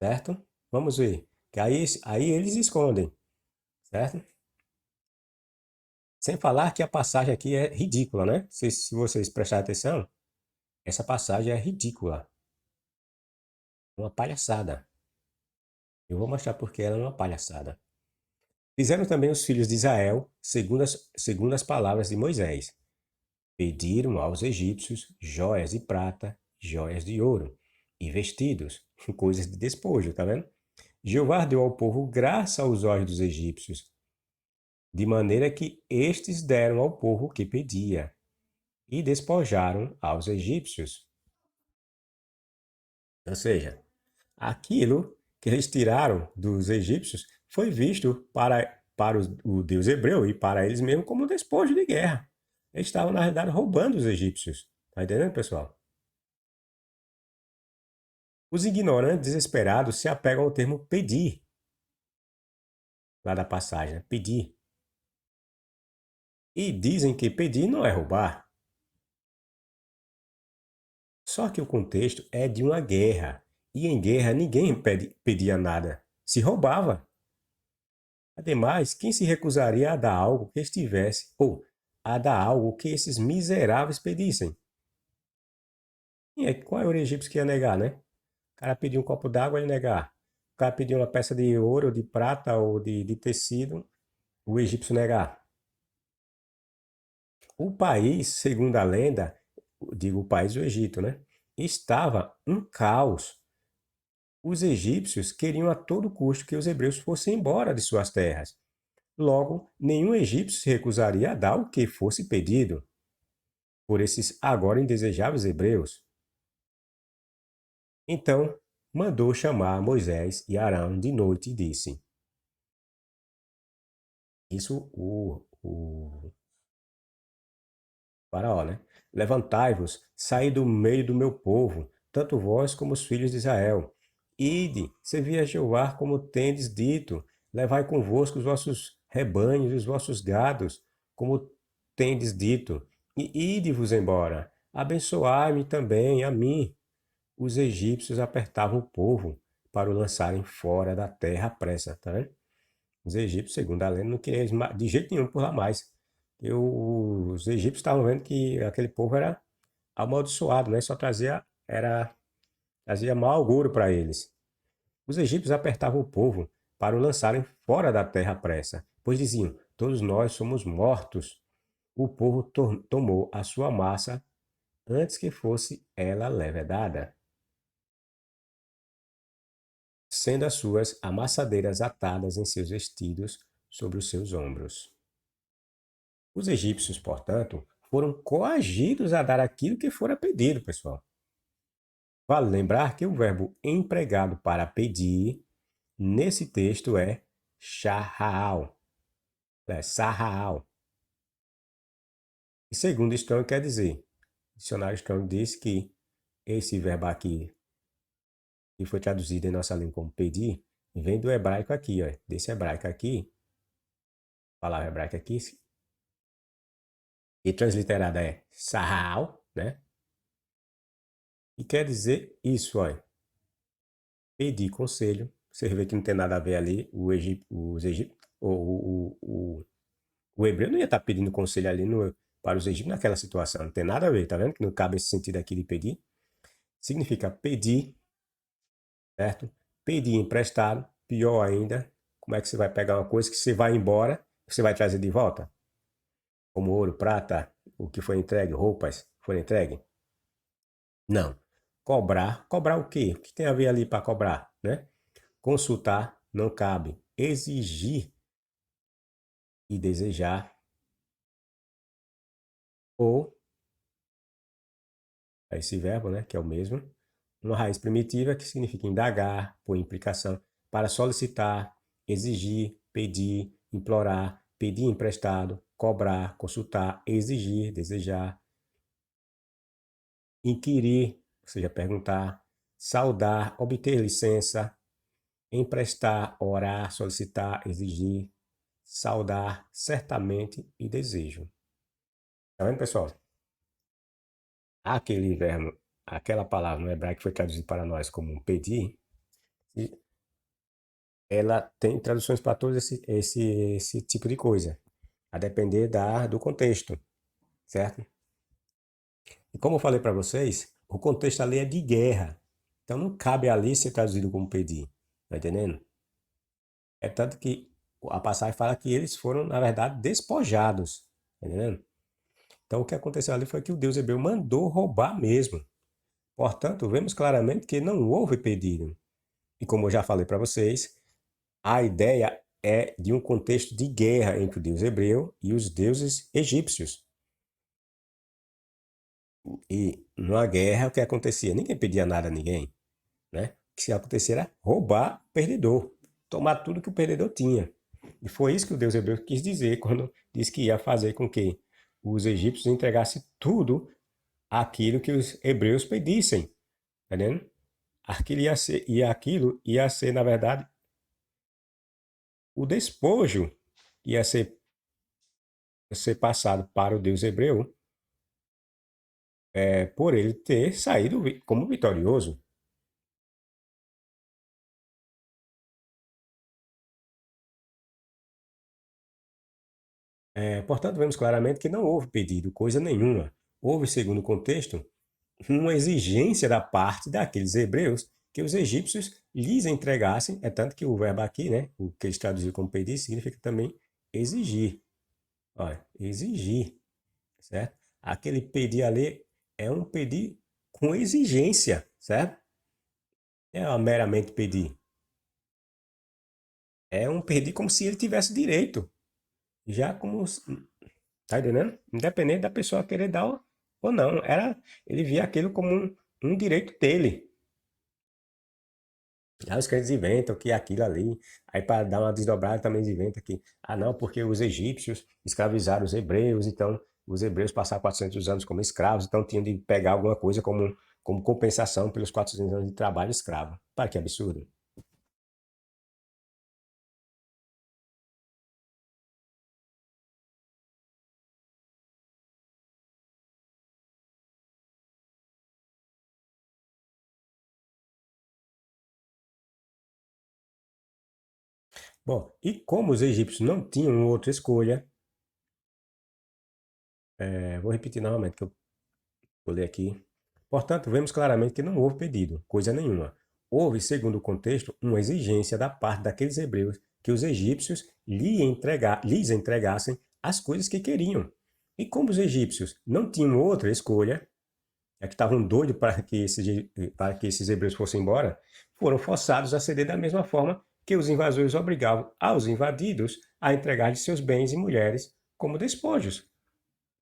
certo? Vamos ver. Que aí eles escondem, certo? Sem falar que a passagem aqui é ridícula, né? Se vocês prestarem atenção, essa passagem é ridícula. Uma palhaçada. Eu vou mostrar porque ela é uma palhaçada. Fizeram também os filhos de Israel, segundo as palavras de Moisés. Pediram aos egípcios joias de prata, joias de ouro e vestidos, coisas de despojo, tá vendo? Jeová deu ao povo graça aos olhos dos egípcios, de maneira que estes deram ao povo o que pedia, e despojaram aos egípcios. Ou seja, aquilo que eles tiraram dos egípcios foi visto para o deus hebreu e para eles mesmos como um despojo de guerra. Eles estavam, na realidade, roubando os egípcios. Tá entendendo, pessoal? Os ignorantes desesperados se apegam ao termo pedir, lá da passagem, né? Pedir. E dizem que pedir não é roubar. Só que o contexto é de uma guerra. E em guerra ninguém pedia nada. Se roubava. Ademais, quem se recusaria a dar algo que estivesse, ou a dar algo que esses miseráveis pedissem? Qual é o egípcio que ia negar, né? O cara pediu um copo d'água, ele negar. O cara pediu uma peça de ouro, de prata ou de tecido, o egípcio negar. O país, segundo a lenda, digo o país do Egito, né? Estava um caos. Os egípcios queriam a todo custo que os hebreus fossem embora de suas terras. Logo, nenhum egípcio se recusaria a dar o que fosse pedido por esses agora indesejáveis hebreus. Então, mandou chamar Moisés e Arão de noite e disse: Isso o Faraó, né? Levantai-vos, saí do meio do meu povo, tanto vós como os filhos de Israel. Ide, servi a Jeová como tendes dito, levai convosco os vossos rebanhos e os vossos gados, como tendes dito, e ide-vos embora. Abençoai-me também a mim. Os egípcios apertavam o povo, para o lançarem fora da terra à pressa, tá vendo? Os egípcios, segundo a lenda, não queriam de jeito nenhum por lá mais. E os egípcios estavam vendo que aquele povo era amaldiçoado, né? Só trazia mau agouro para eles. Os egípcios apertavam o povo para o lançarem fora da terra à pressa, pois diziam: todos nós somos mortos. O povo tomou a sua massa antes que fosse ela levedada, sendo as suas amassadeiras atadas em seus vestidos sobre os seus ombros. Os egípcios, portanto, foram coagidos a dar aquilo que fora pedido, pessoal. Vale lembrar que o verbo empregado para pedir nesse texto é shahal, sarraal. E segundo Strong quer dizer, o dicionário Strong diz que esse verbo aqui, que foi traduzido em nossa língua como pedir, vem do hebraico aqui, ó, desse hebraico aqui, a palavra hebraica aqui, e transliterada é sarraal, né? E quer dizer isso, ó, pedir conselho. Você vê que não tem nada a ver ali, os egípcios, o hebreu não ia estar pedindo conselho ali para os egípcios naquela situação, não tem nada a ver, tá vendo que não cabe esse sentido aqui de pedir? Significa pedir, certo? Pedir emprestado, pior ainda, como é que você vai pegar uma coisa que você vai embora, você vai trazer de volta? Como ouro, prata, o que foi entregue, roupas, foi entregue? Não. Cobrar, cobrar o quê? O que tem a ver ali para cobrar, né? Consultar não cabe. Exigir e desejar ou esse verbo, né, que é o mesmo, uma raiz primitiva que significa indagar, por implicação, para solicitar, exigir, pedir, implorar, pedir emprestado, cobrar, consultar, exigir, desejar, inquirir, ou seja, perguntar, saudar, obter licença, emprestar, orar, solicitar, exigir, saudar, certamente e desejo. Tá vendo, pessoal? Aquele verbo, aquela palavra no hebraico que foi traduzida para nós como pedir, ela tem traduções para todo esse tipo de coisa, a depender do contexto, certo? E como eu falei para vocês, o contexto ali é de guerra. Então não cabe ali ser traduzido como pedir, tá entendendo? É tanto que a passagem fala que eles foram, na verdade, despojados, tá entendendo? Então o que aconteceu ali foi que o Deus hebreu mandou roubar mesmo. Portanto, vemos claramente que não houve pedido. E como eu já falei para vocês, a ideia é de um contexto de guerra entre o deus hebreu e os deuses egípcios. E numa guerra, o que acontecia? Ninguém pedia nada a ninguém, né? O que acontecia era roubar o perdedor, tomar tudo que o perdedor tinha. E foi isso que o deus hebreu quis dizer quando disse que ia fazer com que os egípcios entregassem tudo aquilo que os hebreus pedissem, tá vendo? Aquilo ia ser, na verdade, o despojo ia ser passado para o Deus hebreu por ele ter saído como vitorioso. Portanto, vemos claramente que não houve pedido coisa nenhuma. Houve, segundo o contexto, uma exigência da parte daqueles hebreus que os egípcios lhes entregassem. É tanto que o verbo aqui, né, o que eles traduziram como pedir, significa também exigir. Olha, exigir, certo? Aquele pedir ali é um pedir com exigência, certo? Não é meramente pedir. É um pedir como se ele tivesse direito. Já como. Tá entendendo? Independente da pessoa querer dar ou não. Ele via aquilo como um direito dele. Aí os crentes inventam que é aquilo ali. Aí para dar uma desdobrada também eles inventam que, não, porque os egípcios escravizaram os hebreus, então os hebreus passaram 400 anos como escravos, então tinham de pegar alguma coisa como compensação pelos 400 anos de trabalho escravo. Para que absurdo. Bom, e como os egípcios não tinham outra escolha, vou repetir novamente que eu vou ler aqui. Portanto, vemos claramente que não houve pedido, coisa nenhuma. Houve, segundo o contexto, uma exigência da parte daqueles hebreus que os egípcios lhes entregassem as coisas que queriam. E como os egípcios não tinham outra escolha, é que estavam doidos para que esses hebreus fossem embora, foram forçados a ceder da mesma forma que os invasores obrigavam aos invadidos a entregar-lhes seus bens e mulheres como despojos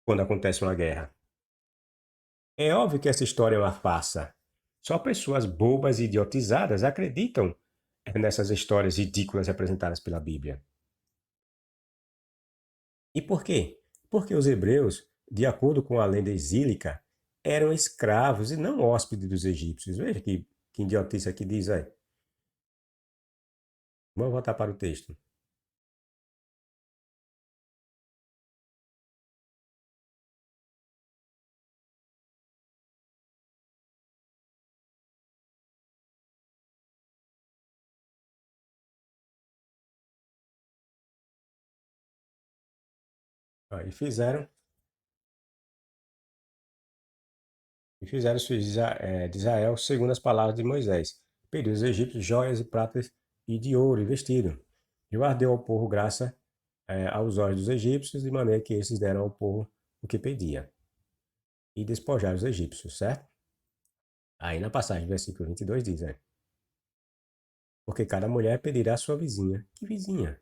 quando acontece uma guerra. É óbvio que essa história é uma farsa. Só pessoas bobas e idiotizadas acreditam nessas histórias ridículas representadas pela Bíblia. E por quê? Porque os hebreus, de acordo com a lenda exílica, eram escravos e não hóspedes dos egípcios. Veja que idiotice aqui diz aí. Vamos voltar para o texto. E fizeram os filhos de Israel segundo as palavras de Moisés. Pediu aos egípcios joias e pratas e de ouro e vestido. E deu ao povo graça aos olhos dos egípcios, de maneira que esses deram ao povo o que pedia. E despojaram os egípcios, certo? Aí na passagem, versículo 22 diz, porque cada mulher pedirá a sua vizinha. Que vizinha?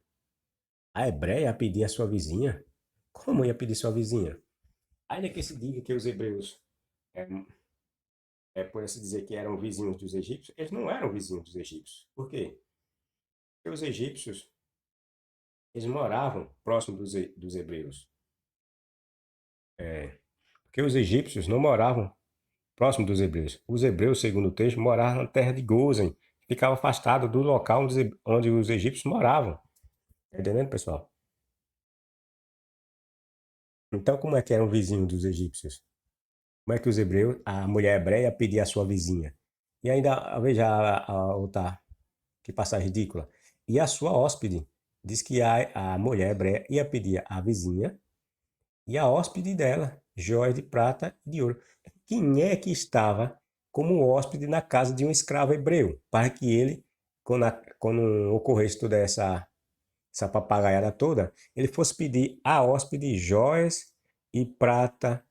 A hebreia ia pedir a sua vizinha? Como ia pedir sua vizinha? Ainda que se diga que os hebreus, é, por assim dizer, que eram vizinhos dos egípcios, eles não eram vizinhos dos egípcios. Por quê? Porque os egípcios, eles moravam próximo dos hebreus. Porque os egípcios não moravam próximo dos hebreus. Os hebreus, segundo o texto, moravam na terra de Gozen, ficava afastado do local onde os egípcios moravam. Tá entendendo, pessoal? Então, como é que eram vizinhos dos egípcios? Como é que os hebreus, a mulher hebreia pedia a sua vizinha? E ainda, veja a outra, que passagem ridícula. E a sua hóspede, diz que a mulher hebreia ia pedir à vizinha e a hóspede dela, joias de prata e de ouro. Quem é que estava como hóspede na casa de um escravo hebreu? Para que ele, quando ocorresse toda essa papagaiada toda, ele fosse pedir à hóspede joias e prata,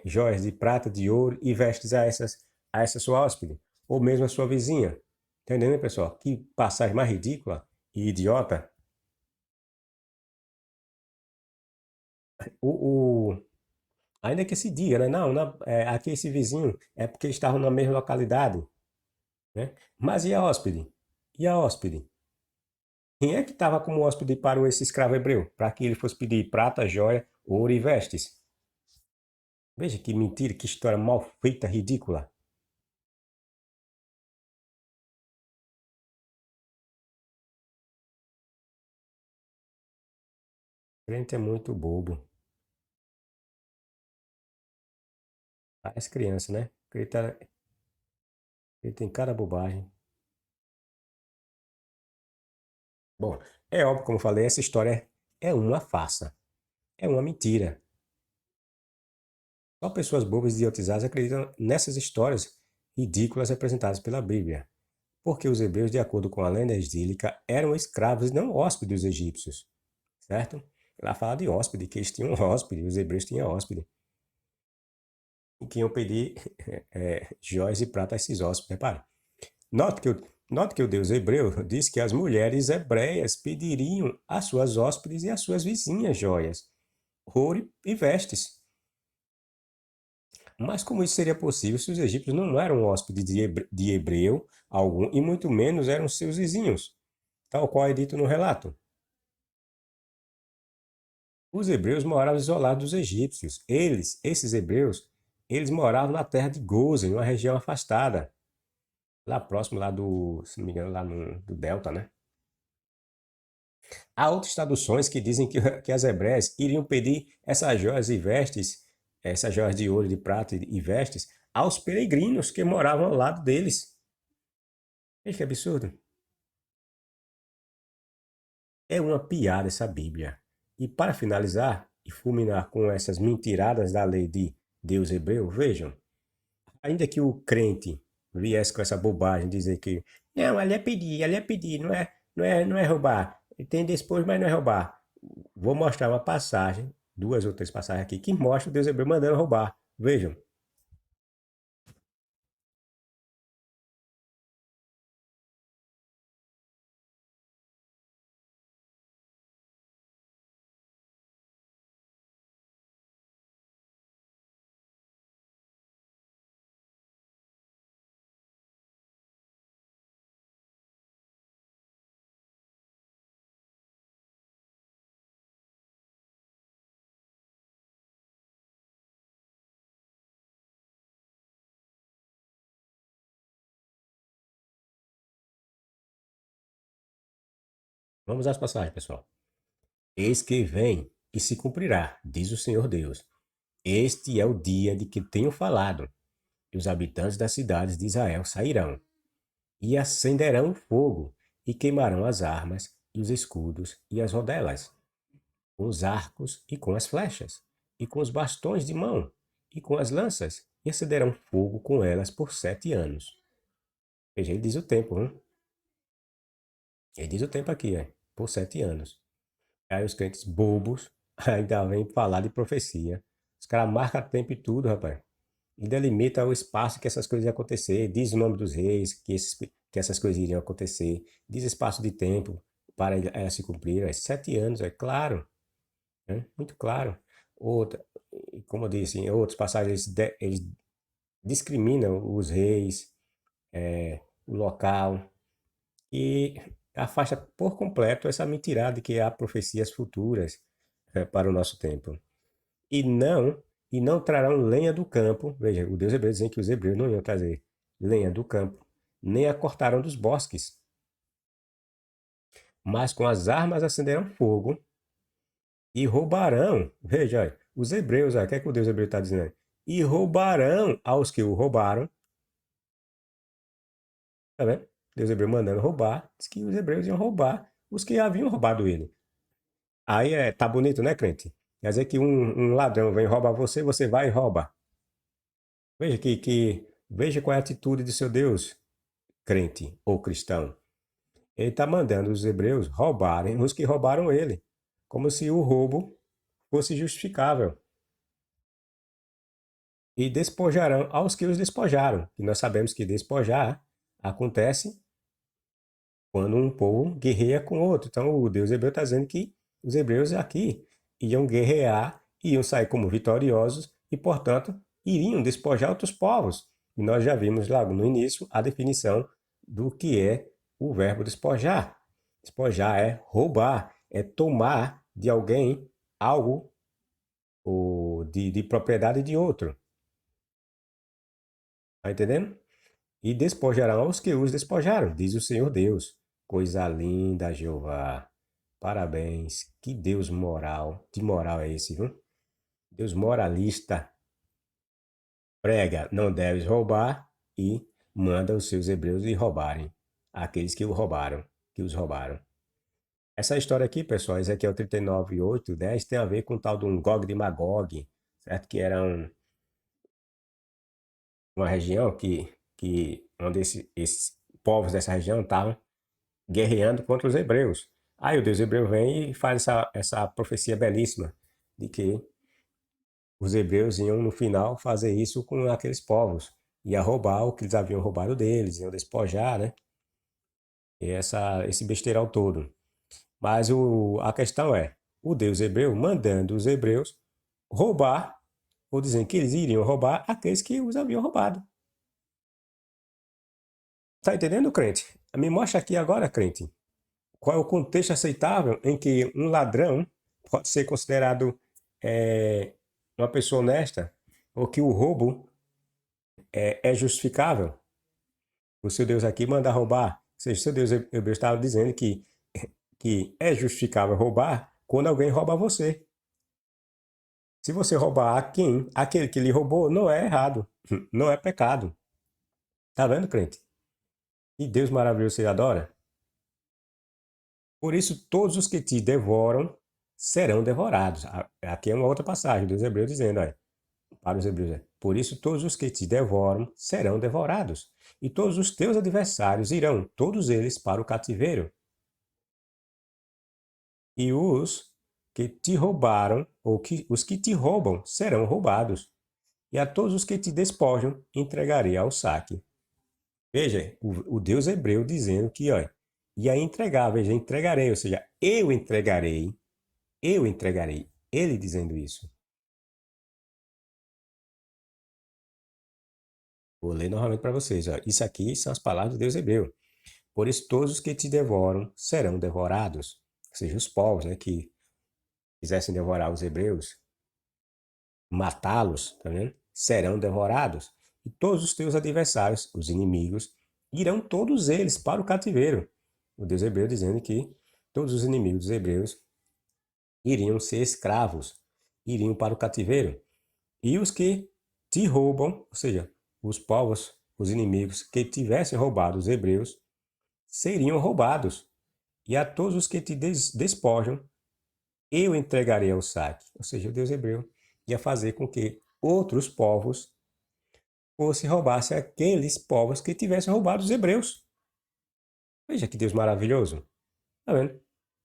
joias de prata, de ouro e vestes a essa sua hóspede, ou mesmo a sua vizinha. Tá entendendo, pessoal? Que passagem mais ridícula e idiota. O, Ainda que se diga, né? Não, aqui esse vizinho é porque eles estavam na mesma localidade, né? Mas e a hóspede? E a hóspede? Quem é que estava como hóspede para esse escravo hebreu? Para que ele fosse pedir prata, joia, ouro e vestes? Veja que mentira, que história mal feita, ridícula. O crente é muito bobo. Parece criança, né? Ele tem cada bobagem. Bom, é óbvio, como eu falei, essa história é uma farsa. É uma mentira. Só pessoas bobas e idiotizadas acreditam nessas histórias ridículas representadas pela Bíblia. Porque os hebreus, de acordo com a lenda exílica, eram escravos e não hóspedes dos egípcios, certo? Ela fala de hóspede, que eles tinham hóspede, os hebreus tinham hóspede, e que iam pedir joias e prata a esses hóspedes, repare. Note que o Deus hebreu diz que as mulheres hebreias pediriam às suas hóspedes e às suas vizinhas joias, ouro e vestes. Mas como isso seria possível se os egípcios não eram hóspedes de hebreu algum e muito menos eram seus vizinhos, tal qual é dito no relato? Os hebreus moravam isolados dos egípcios. Esses hebreus, eles moravam na terra de Gozen, uma região afastada, lá próximo lá do, se não me engano, lá no do Delta, né? Há outras traduções que dizem que as hebreias iriam pedir essas joias e vestes, essas joias de ouro, de prata e vestes, aos peregrinos que moravam ao lado deles. Veja que absurdo. É uma piada essa Bíblia. E para finalizar e fulminar com essas mentiradas da lei de Deus hebreu, vejam, ainda que o crente viesse com essa bobagem, dizer que não, ali é pedir, não é roubar. Tem depois, mas não é roubar. Vou mostrar uma passagem, duas ou três passagens aqui, que mostra o Deus hebreu mandando roubar. Vejam. Vamos às passagens, pessoal. Eis que vem e se cumprirá, diz o Senhor Deus. Este é o dia de que tenho falado, e os habitantes das cidades de Israel sairão, e acenderão o fogo, e queimarão as armas, e os escudos, e as rodelas, com os arcos e com as flechas, e com os bastões de mão, e com as lanças, e acenderão fogo com elas por 7 anos. Veja, ele diz o tempo, hein? Ele diz o tempo aqui, por 7 anos. Aí os crentes bobos ainda vêm falar de profecia. Os caras marcam tempo e tudo, rapaz. E delimita o espaço que essas coisas iam acontecer. Diz o nome dos reis, que essas coisas iriam acontecer. Diz espaço de tempo para elas se cumprir. 7 anos, é claro. Né? Muito claro. Outra, como eu disse, em outras passagens, eles discriminam os reis, o local, e afasta por completo essa mentirada de que há profecias futuras para o nosso tempo. E não, e não trarão lenha do campo. Veja, o Deus hebreu dizendo que os hebreus não iam trazer lenha do campo, nem a cortarão dos bosques, mas com as armas acenderão fogo e roubarão. Veja, olha, os hebreus, olha, o que é que o Deus hebreu está dizendo? E roubarão aos que o roubaram. Tá vendo? Deus hebreu mandando roubar, diz que os hebreus iam roubar os que haviam roubado ele. Aí tá bonito, né, crente? Quer dizer que um ladrão vem roubar você, você vai e rouba. Veja veja qual é a atitude de seu Deus, crente ou cristão. Ele está mandando os hebreus roubarem os que roubaram ele, como se o roubo fosse justificável. E despojarão aos que os despojaram. E nós sabemos que despojar acontece quando um povo guerreia com outro. Então o Deus hebreu está dizendo que os hebreus aqui iam guerrear, iam sair como vitoriosos e, portanto, iriam despojar outros povos. E nós já vimos logo no início a definição do que é o verbo despojar. Despojar é roubar, é tomar de alguém algo ou de propriedade de outro. Está entendendo? E despojarão os que os despojaram, diz o Senhor Deus. Coisa linda, Jeová. Parabéns. Que Deus moral. Que moral é esse, viu? Deus moralista. Prega, não deves roubar e manda os seus hebreus ir roubarem aqueles que o roubaram, que os roubaram. Essa história aqui, pessoal, Ezequiel 39, 8, 10, tem a ver com o tal de um Gog de Magog, certo? Que era uma região onde esses povos dessa região estavam guerreando contra os hebreus. Aí o Deus hebreu vem e faz essa profecia belíssima de que os hebreus iam no final fazer isso com aqueles povos. Ia roubar o que eles haviam roubado deles, iam despojar, né? E esse besteirão todo. Mas a questão é, o Deus hebreu mandando os hebreus roubar, ou dizendo que eles iriam roubar aqueles que os haviam roubado. Tá entendendo, crente? Me mostra aqui agora, crente, qual é o contexto aceitável em que um ladrão pode ser considerado uma pessoa honesta, ou que o roubo é justificável. O seu Deus aqui manda roubar. Ou seja, o seu Deus hebreu estava dizendo que é justificável roubar quando alguém rouba você. Se você roubar aquele que lhe roubou, não é errado, não é pecado. Tá vendo, crente? E Deus maravilhoso você adora? Por isso, todos os que te devoram serão devorados. Aqui é uma outra passagem dos Hebreus dizendo, olha, para os Hebreus, por isso todos os que te devoram serão devorados, e todos os teus adversários irão, todos eles, para o cativeiro. E os que te roubaram, ou os que te roubam, serão roubados, e a todos os que te despojam entregarei ao saque. Veja, o Deus hebreu dizendo que, olha, ia entregar, veja, entregarei, ou seja, eu entregarei. Ele dizendo isso. Vou ler novamente para vocês. Ó. Isso aqui são as palavras de Deus hebreu. Por isso, todos os que te devoram serão devorados. Ou seja, os povos, né, que quisessem devorar os hebreus, matá-los, tá vendo? Serão devorados. E todos os teus adversários, os inimigos, irão todos eles para o cativeiro. O Deus hebreu dizendo que todos os inimigos dos hebreus iriam ser escravos, iriam para o cativeiro. E os que te roubam, ou seja, os povos, os inimigos que tivessem roubado os hebreus, seriam roubados. E a todos os que te despojam, eu entregarei ao saque. Ou seja, o Deus hebreu ia fazer com que outros povos fossem roubassem aqueles povos que tivessem roubado os hebreus. Veja que Deus maravilhoso. Tá vendo?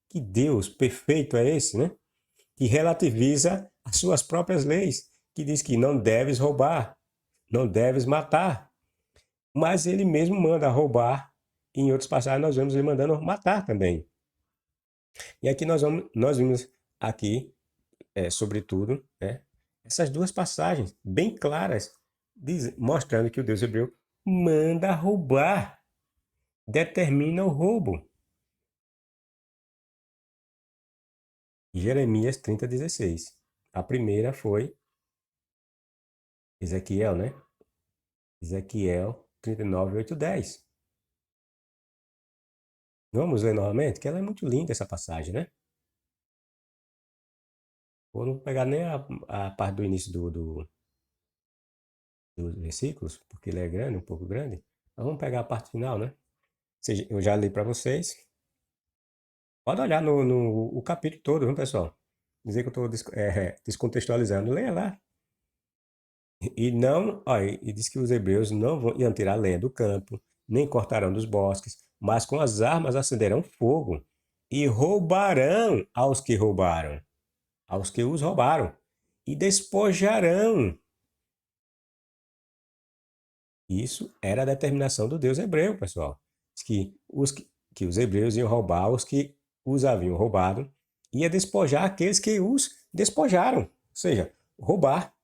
Que Deus perfeito é esse, né? Que relativiza as suas próprias leis, que diz que não deves roubar, não deves matar. Mas ele mesmo manda roubar, e em outras passagens nós vemos ele mandando matar também. E aqui nós vimos aqui, sobretudo, né, essas duas passagens bem claras, mostrando que o Deus hebreu manda roubar, determina o roubo. Jeremias 30:16. A primeira foi Ezequiel, né? Ezequiel 39, 8, 10. Vamos ler novamente, que ela é muito linda essa passagem, né? Vou não pegar nem a parte do início dos versículos, porque ele é grande, um pouco grande. Mas vamos pegar a parte final, né? Ou seja, eu já li para vocês. Pode olhar no o capítulo todo, viu, pessoal? Dizer que eu estou descontextualizando. Leia lá. E não, ó, e diz que os hebreus não iam tirar lenha do campo, nem cortarão dos bosques, mas com as armas acenderão fogo e roubarão aos que roubaram, aos que os roubaram, e despojarão. Isso era a determinação do Deus hebreu, pessoal. Diz que os hebreus iam roubar os que os haviam roubado, ia despojar aqueles que os despojaram, ou seja, roubar.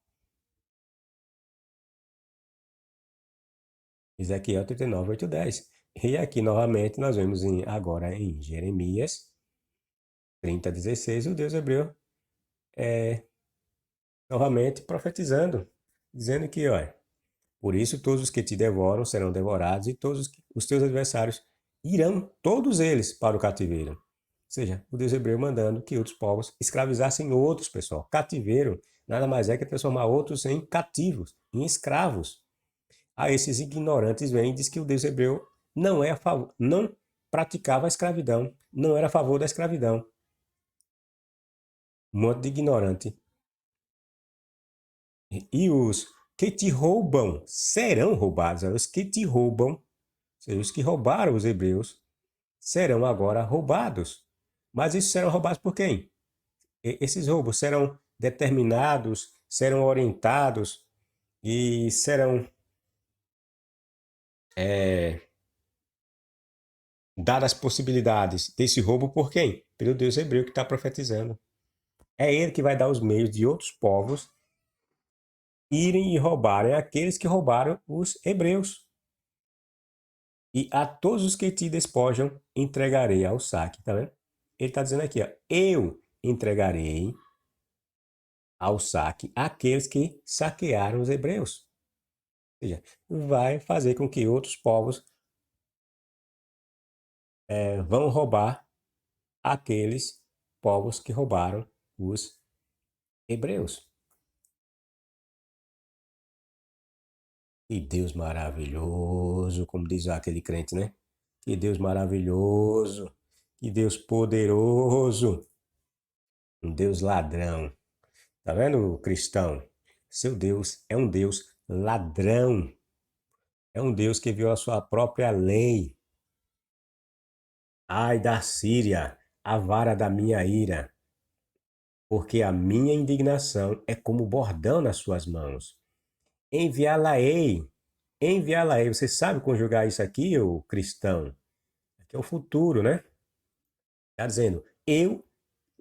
Ezequiel 39, 8, 10. E aqui novamente nós vemos agora em Jeremias 30, 16, o Deus hebreu novamente profetizando, dizendo que, olha, por isso todos os que te devoram serão devorados e todos os teus adversários irão, todos eles, para o cativeiro. Ou seja, o Deus hebreu mandando que outros povos escravizassem outros, pessoal. Cativeiro nada mais é que transformar outros em cativos, em escravos. A esses ignorantes vem e diz que o Deus hebreu não é a favor, não praticava a escravidão, não era a favor da escravidão. Um monte de ignorante. E os que te roubam serão roubados. Os que te roubam, ou seja, os que roubaram os hebreus, serão agora roubados. Mas isso serão roubados por quem? Esses roubos serão determinados, serão orientados e serão dadas possibilidades desse roubo por quem? Pelo Deus hebreu que está profetizando. É ele que vai dar os meios de outros povos irem e roubarem aqueles que roubaram os hebreus. E a todos os que te despojam entregarei ao saque, tá vendo? Ele está dizendo aqui, ó, eu entregarei ao saque aqueles que saquearam os hebreus. Ou seja, vai fazer com que outros povos vão roubar aqueles povos que roubaram os hebreus. Que Deus maravilhoso, como diz aquele crente, né? Que Deus maravilhoso, Que Deus poderoso. Um Deus ladrão. Tá vendo, cristão? Seu Deus é um Deus ladrão. É um Deus que viu a sua própria lei. Ai da Síria, a vara da minha ira, porque a minha indignação é como bordão nas suas mãos. Enviá-la-ei, enviá-la-ei. Você sabe conjugar isso aqui, ô cristão? Aqui é o futuro, né? Está dizendo, eu,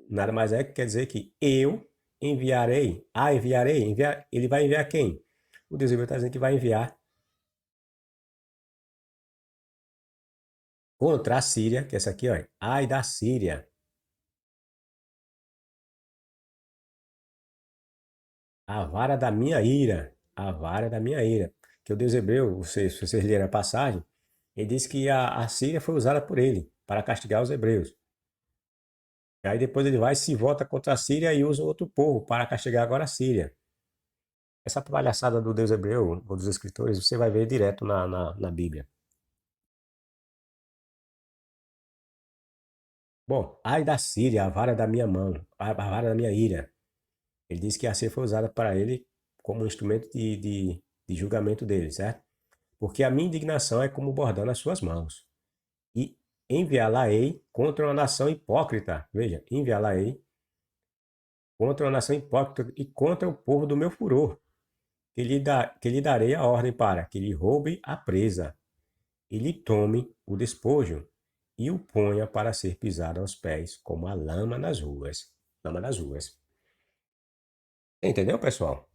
nada mais é que quer dizer que eu enviarei. Ah, enviarei. Ele vai enviar quem? O Deus hebreu está dizendo que vai enviar contra a Síria, que é essa aqui, ó. Ai da Síria. A vara da minha ira. A vara da minha ira. Que o Deus hebreu, se vocês lerem a passagem, ele diz que a Síria foi usada por ele para castigar os hebreus. E aí depois ele vai e se volta contra a Síria e usa outro povo para castigar agora a Síria. Essa palhaçada do Deus hebreu, ou dos escritores, você vai ver direto na Bíblia. Bom, ai da Síria, a vara da minha mão, a vara da minha ira. Ele diz que a Síria foi usada para ele como um instrumento de julgamento dele, certo? Porque a minha indignação é como bordão nas suas mãos. E enviá-la-ei contra uma nação hipócrita. Veja, enviá-la-ei contra uma nação hipócrita e contra o povo do meu furor, que lhe darei a ordem para que lhe roube a presa, e lhe tome o despojo, e o ponha para ser pisado aos pés, como a lama nas ruas. Lama nas ruas. Entendeu, pessoal?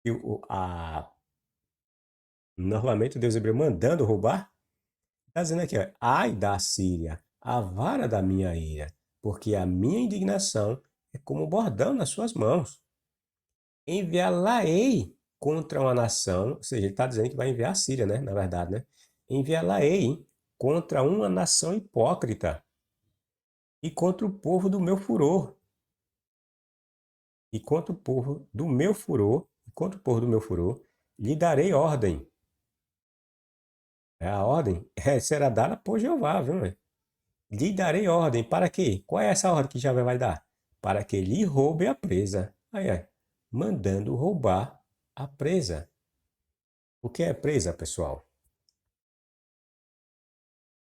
E novamente o Deus hebreu mandando roubar. Está dizendo aqui, ó, ai da Síria, a vara da minha ira, porque a minha indignação é como um bordão nas suas mãos. Enviá-la-ei contra uma nação, ou seja, ele está dizendo que vai enviar a Síria, né? Na verdade, né? Enviá-la-ei contra uma nação hipócrita e contra o povo do meu furor. E contra o povo do meu furor, e contra o povo do meu furor, lhe darei ordem. A ordem será dada por Jeová, viu? Lhe darei ordem. Para quê? Qual é essa ordem que Jeová vai dar? Para que lhe roube a presa. Aí, mandando roubar a presa. O que é presa, pessoal?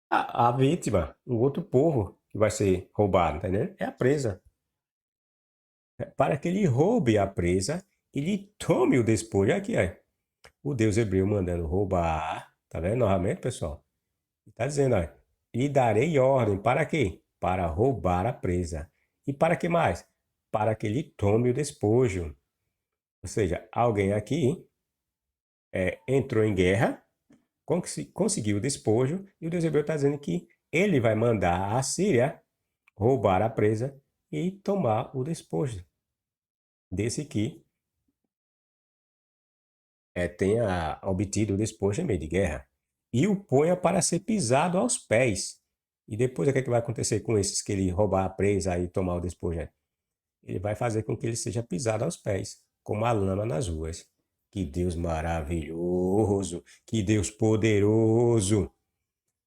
A vítima, o outro povo que vai ser roubado, tá entendendo? É a presa. Para que lhe roube a presa e lhe tome o despojo. Aqui, ó. O Deus hebreu mandando roubar. Tá vendo novamente, pessoal? Está dizendo, ó. Lhe darei ordem. Para quê? Para roubar a presa. E para que mais? Para que lhe tome o despojo. Ou seja, alguém aqui entrou em guerra, conseguiu o despojo, e o Deus hebreu está dizendo que ele vai mandar a Síria roubar a presa e tomar o despojo desse que tenha obtido o despojo em meio de guerra. E o ponha para ser pisado aos pés. E depois o que, é que vai acontecer com esses que ele roubar a presa e tomar o despojo? Ele vai fazer com que ele seja pisado aos pés, como a lama nas ruas. Que Deus maravilhoso, que Deus poderoso.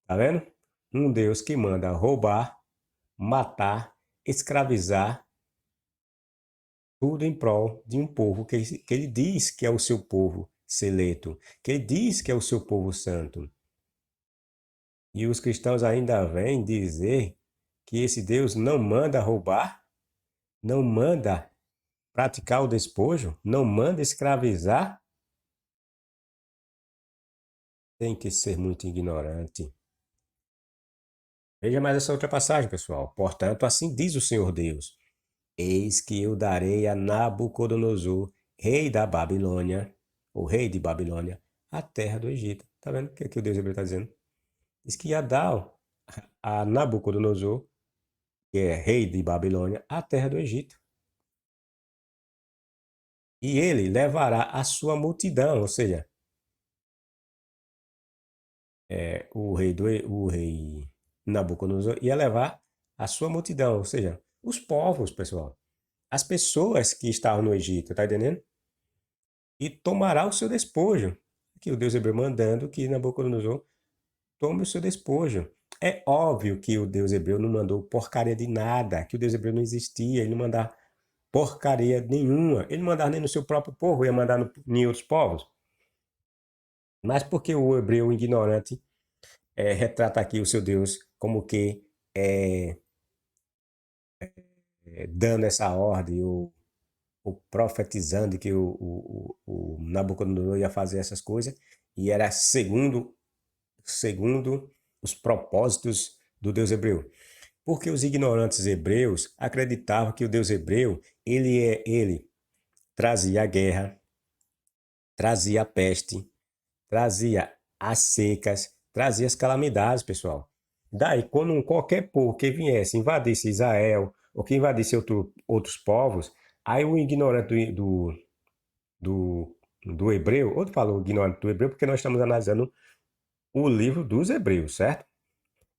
Tá vendo? Um Deus que manda roubar, matar, escravizar, tudo em prol de um povo que ele diz que é o seu povo seleto, que ele diz que é o seu povo santo. E os cristãos ainda vêm dizer que esse Deus não manda roubar, não manda praticar o despojo, não manda escravizar. Tem que ser muito ignorante. Veja mais essa outra passagem, pessoal. Portanto, assim diz o Senhor Deus: Eis que eu darei a Nabucodonosor, rei da Babilônia, ou rei de Babilônia, a terra do Egito. Tá vendo o que, o Deus hebreu está dizendo? Diz que ia dar a Nabucodonosor, que é rei de Babilônia, a terra do Egito. E ele levará a sua multidão, ou seja, o rei Nabucodonosor ia levar a sua multidão, ou seja, os povos, pessoal, as pessoas que estavam no Egito, tá entendendo? E tomará o seu despojo. Aqui o Deus hebreu mandando que Nabucodonosor tome o seu despojo. É óbvio que o Deus hebreu não mandou porcaria de nada, que o Deus hebreu não existia, ele não mandava porcaria nenhuma. Ele não mandava nem no seu próprio povo, ia mandar em outros povos. Mas porque o hebreu ignorante retrata aqui o seu Deus como que é, dando essa ordem, ou profetizando que o Nabucodonosor ia fazer essas coisas, e era segundo os propósitos do Deus hebreu. Porque os ignorantes hebreus acreditavam que o Deus hebreu, ele trazia a guerra, trazia a peste, trazia as secas, trazia as calamidades, pessoal. Daí, quando qualquer povo que viesse, invadisse Israel, ou que invadisse outros povos, aí o ignorante do, do hebreu, outro falou ignorante do hebreu, porque nós estamos analisando o livro dos hebreus, certo?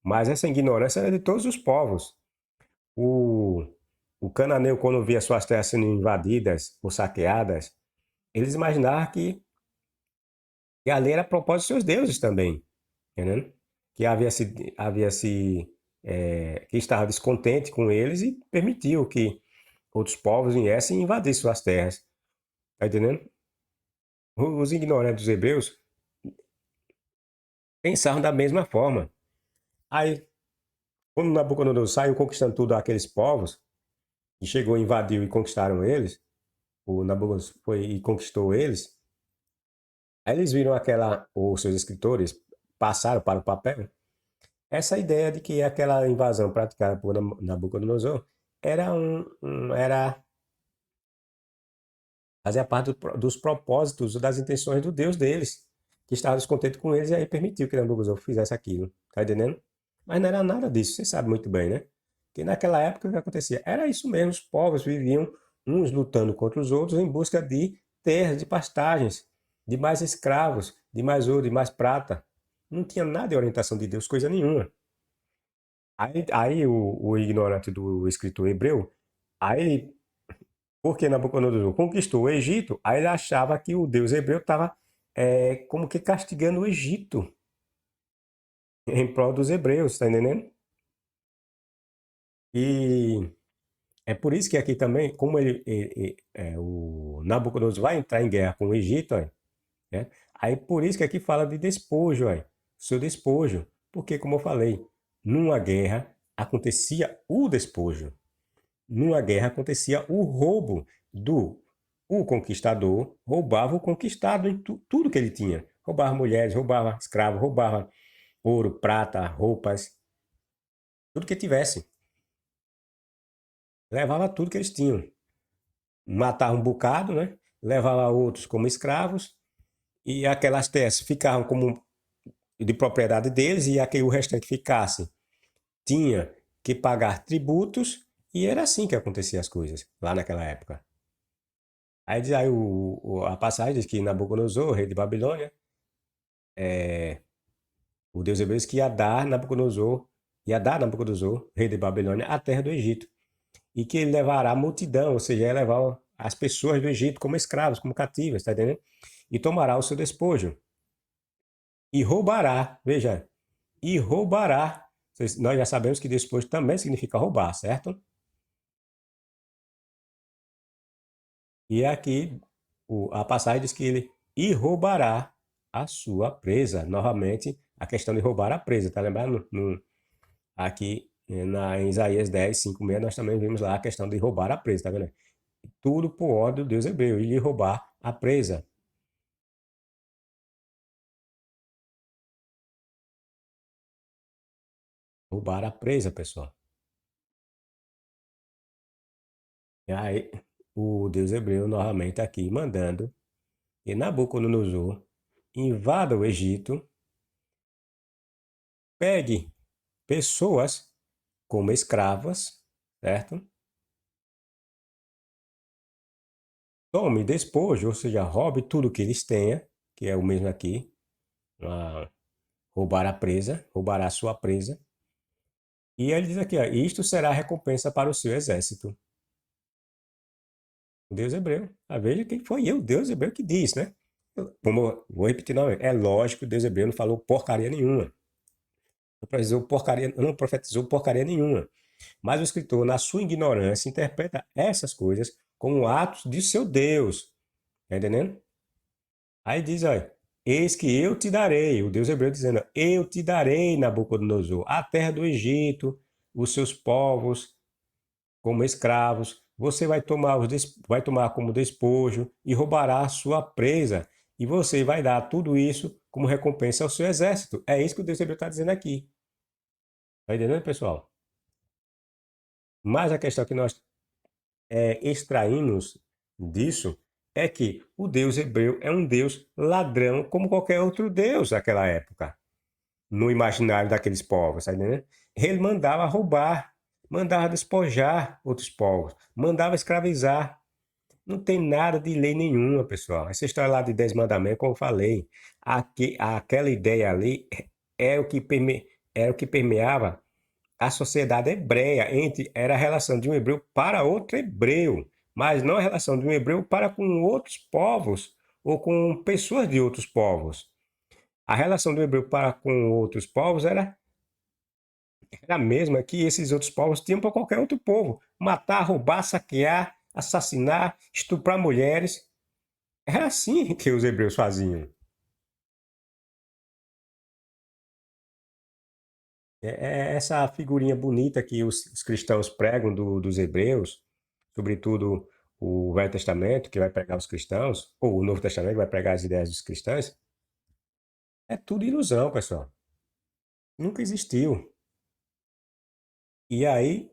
Mas essa ignorância era de todos os povos. O, o cananeu, quando via suas terras sendo invadidas ou saqueadas, eles imaginavam que ali era a propósito de seus deuses também, entendeu? Que que estava descontente com eles e permitiu que outros povos viessem e invadissem suas terras. Tá entendendo? Os ignorantes dos hebreus pensavam da mesma forma. Aí, quando Nabucodonosor saiu conquistando tudo aqueles povos, e chegou, invadiu e conquistaram eles, o Nabucodonosor foi e conquistou eles, aí eles viram os seus escritores passaram para o papel, essa ideia de que aquela invasão praticada por Nabucodonosor era fazia parte dos propósitos, das intenções do Deus deles, que estava descontente com eles e aí permitiu que Nabucodonosor fizesse aquilo. Tá entendendo? Mas não era nada disso, você sabe muito bem, né? Que naquela época o que acontecia? Era isso mesmo, os povos viviam uns lutando contra os outros em busca de terras, de pastagens, de mais escravos, de mais ouro, de mais prata. Não tinha nada de orientação de Deus, coisa nenhuma. Aí o ignorante do escritor hebreu, aí porque Nabucodonosor conquistou o Egito, aí ele achava que o Deus hebreu estava como que castigando o Egito em prol dos hebreus, tá entendendo? E é por isso que aqui também, como o Nabucodonosor vai entrar em guerra com o Egito, né? Aí por isso que aqui fala de despojo, seu despojo. Porque, como eu falei, numa guerra acontecia o despojo. Numa guerra acontecia o roubo do o conquistador, roubava o conquistado em tudo que ele tinha. Roubava mulheres, roubava escravos, roubava ouro, prata, roupas, tudo que tivesse. Levava tudo que eles tinham. Matava um bocado, né? Levava outros como escravos e aquelas terras ficavam como de propriedade deles e aquele o restante que ficasse tinha que pagar tributos e era assim que acontecia as coisas lá naquela época. Aí a passagem diz que Nabucodonosor, rei de Babilônia, o deus hebreu que ia dar Nabucodonosor, rei de Babilônia, a terra do Egito. E que ele levará a multidão, ou seja, ia levar as pessoas do Egito como escravos, como cativas, tá entendendo? E tomará o seu despojo. E roubará, veja, e roubará. Nós já sabemos que despojo também significa roubar, certo? E aqui a passagem diz que ele e roubará a sua presa. Novamente, a questão de roubar a presa, tá lembrando? Aqui em Isaías 10, 5, 6, nós também vimos lá a questão de roubar a presa, tá vendo? Tudo por ordem do Deus hebreu, e lhe roubar a presa. Roubar a presa, pessoal. E aí, o Deus hebreu novamente aqui mandando que Nabucodonosor invada o Egito, pegue pessoas como escravas, certo? Tome despojo, ou seja, roube tudo que eles tenham, que é o mesmo aqui, roubar a presa, roubará a sua presa. E ele diz aqui, ó, isto será recompensa para o seu exército. O Deus hebreu. Veja quem foi eu, o Deus hebreu que diz, né? Como vou repetir novamente, é lógico que o Deus hebreu não falou porcaria nenhuma. não profetizou porcaria nenhuma. Mas o escritor, na sua ignorância, interpreta essas coisas como atos de seu Deus. Tá entendendo? Aí diz, olha, eis que eu te darei, o Deus hebreu dizendo, eu te darei, Nabucodonosor, a terra do Egito, os seus povos como escravos, você vai tomar como despojo e roubará a sua presa, e você vai dar tudo isso como recompensa ao seu exército. É isso que o Deus hebreu está dizendo aqui. Está entendendo, pessoal? Mas a questão que nós extraímos disso é que o Deus hebreu é um Deus ladrão, como qualquer outro Deus naquela época, no imaginário daqueles povos, tá entendendo? Ele mandava roubar, mandava despojar outros povos, mandava escravizar. Não tem nada de lei nenhuma, pessoal. Essa história lá de 10 mandamentos, como eu falei, aquela ideia ali era o que permeava a sociedade hebreia, era a relação de um hebreu para outro hebreu, mas não a relação de um hebreu para com outros povos ou com pessoas de outros povos. A relação do hebreu para com outros povos era a mesma que esses outros povos tinham para qualquer outro povo. Matar, roubar, saquear, assassinar, estuprar mulheres. Era assim que os hebreus faziam. É essa figurinha bonita que os cristãos pregam dos hebreus, sobretudo o Velho Testamento, que vai pregar os cristãos, ou o Novo Testamento, que vai pregar as ideias dos cristãos, é tudo ilusão, pessoal. Nunca existiu. E aí,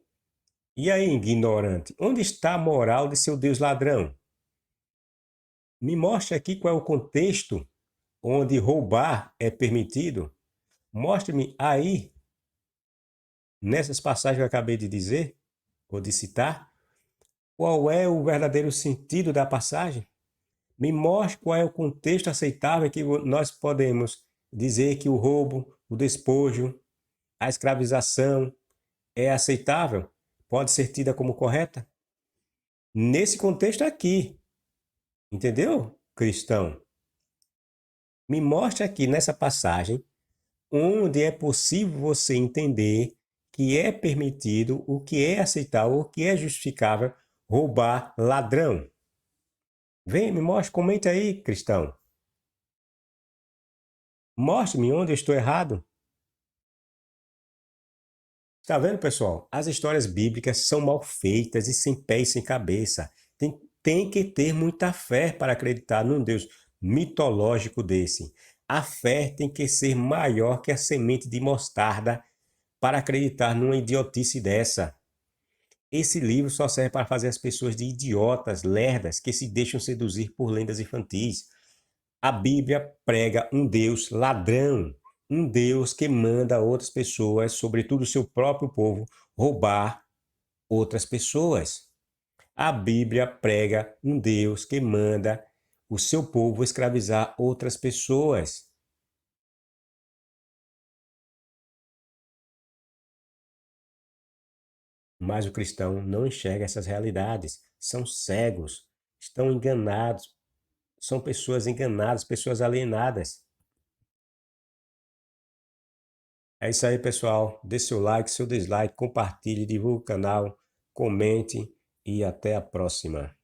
ignorante, onde está a moral de seu Deus ladrão? Me mostre aqui qual é o contexto onde roubar é permitido. Mostre-me aí, nessas passagens que eu acabei de dizer, ou de citar, qual é o verdadeiro sentido da passagem. Me mostre qual é o contexto aceitável em que nós podemos dizer que o roubo, o despojo, a escravização é aceitável, pode ser tida como correta. Nesse contexto aqui, entendeu, cristão? Me mostre aqui nessa passagem onde é possível você entender que é permitido, o que é aceitável, o que é justificável roubar ladrão. Vem, me mostre, comente aí, cristão. Mostre-me onde eu estou errado. Está vendo, pessoal? As histórias bíblicas são mal feitas e sem pé e sem cabeça. Tem que ter muita fé para acreditar num Deus mitológico desse. A fé tem que ser maior que a semente de mostarda para acreditar numa idiotice dessa. Esse livro só serve para fazer as pessoas de idiotas, lerdas, que se deixam seduzir por lendas infantis. A Bíblia prega um Deus ladrão, um Deus que manda outras pessoas, sobretudo o seu próprio povo, roubar outras pessoas. A Bíblia prega um Deus que manda o seu povo escravizar outras pessoas. Mas o cristão não enxerga essas realidades. São cegos, estão enganados, são pessoas enganadas, pessoas alienadas. É isso aí, pessoal. Dê seu like, seu dislike, compartilhe, divulgue o canal, comente e até a próxima.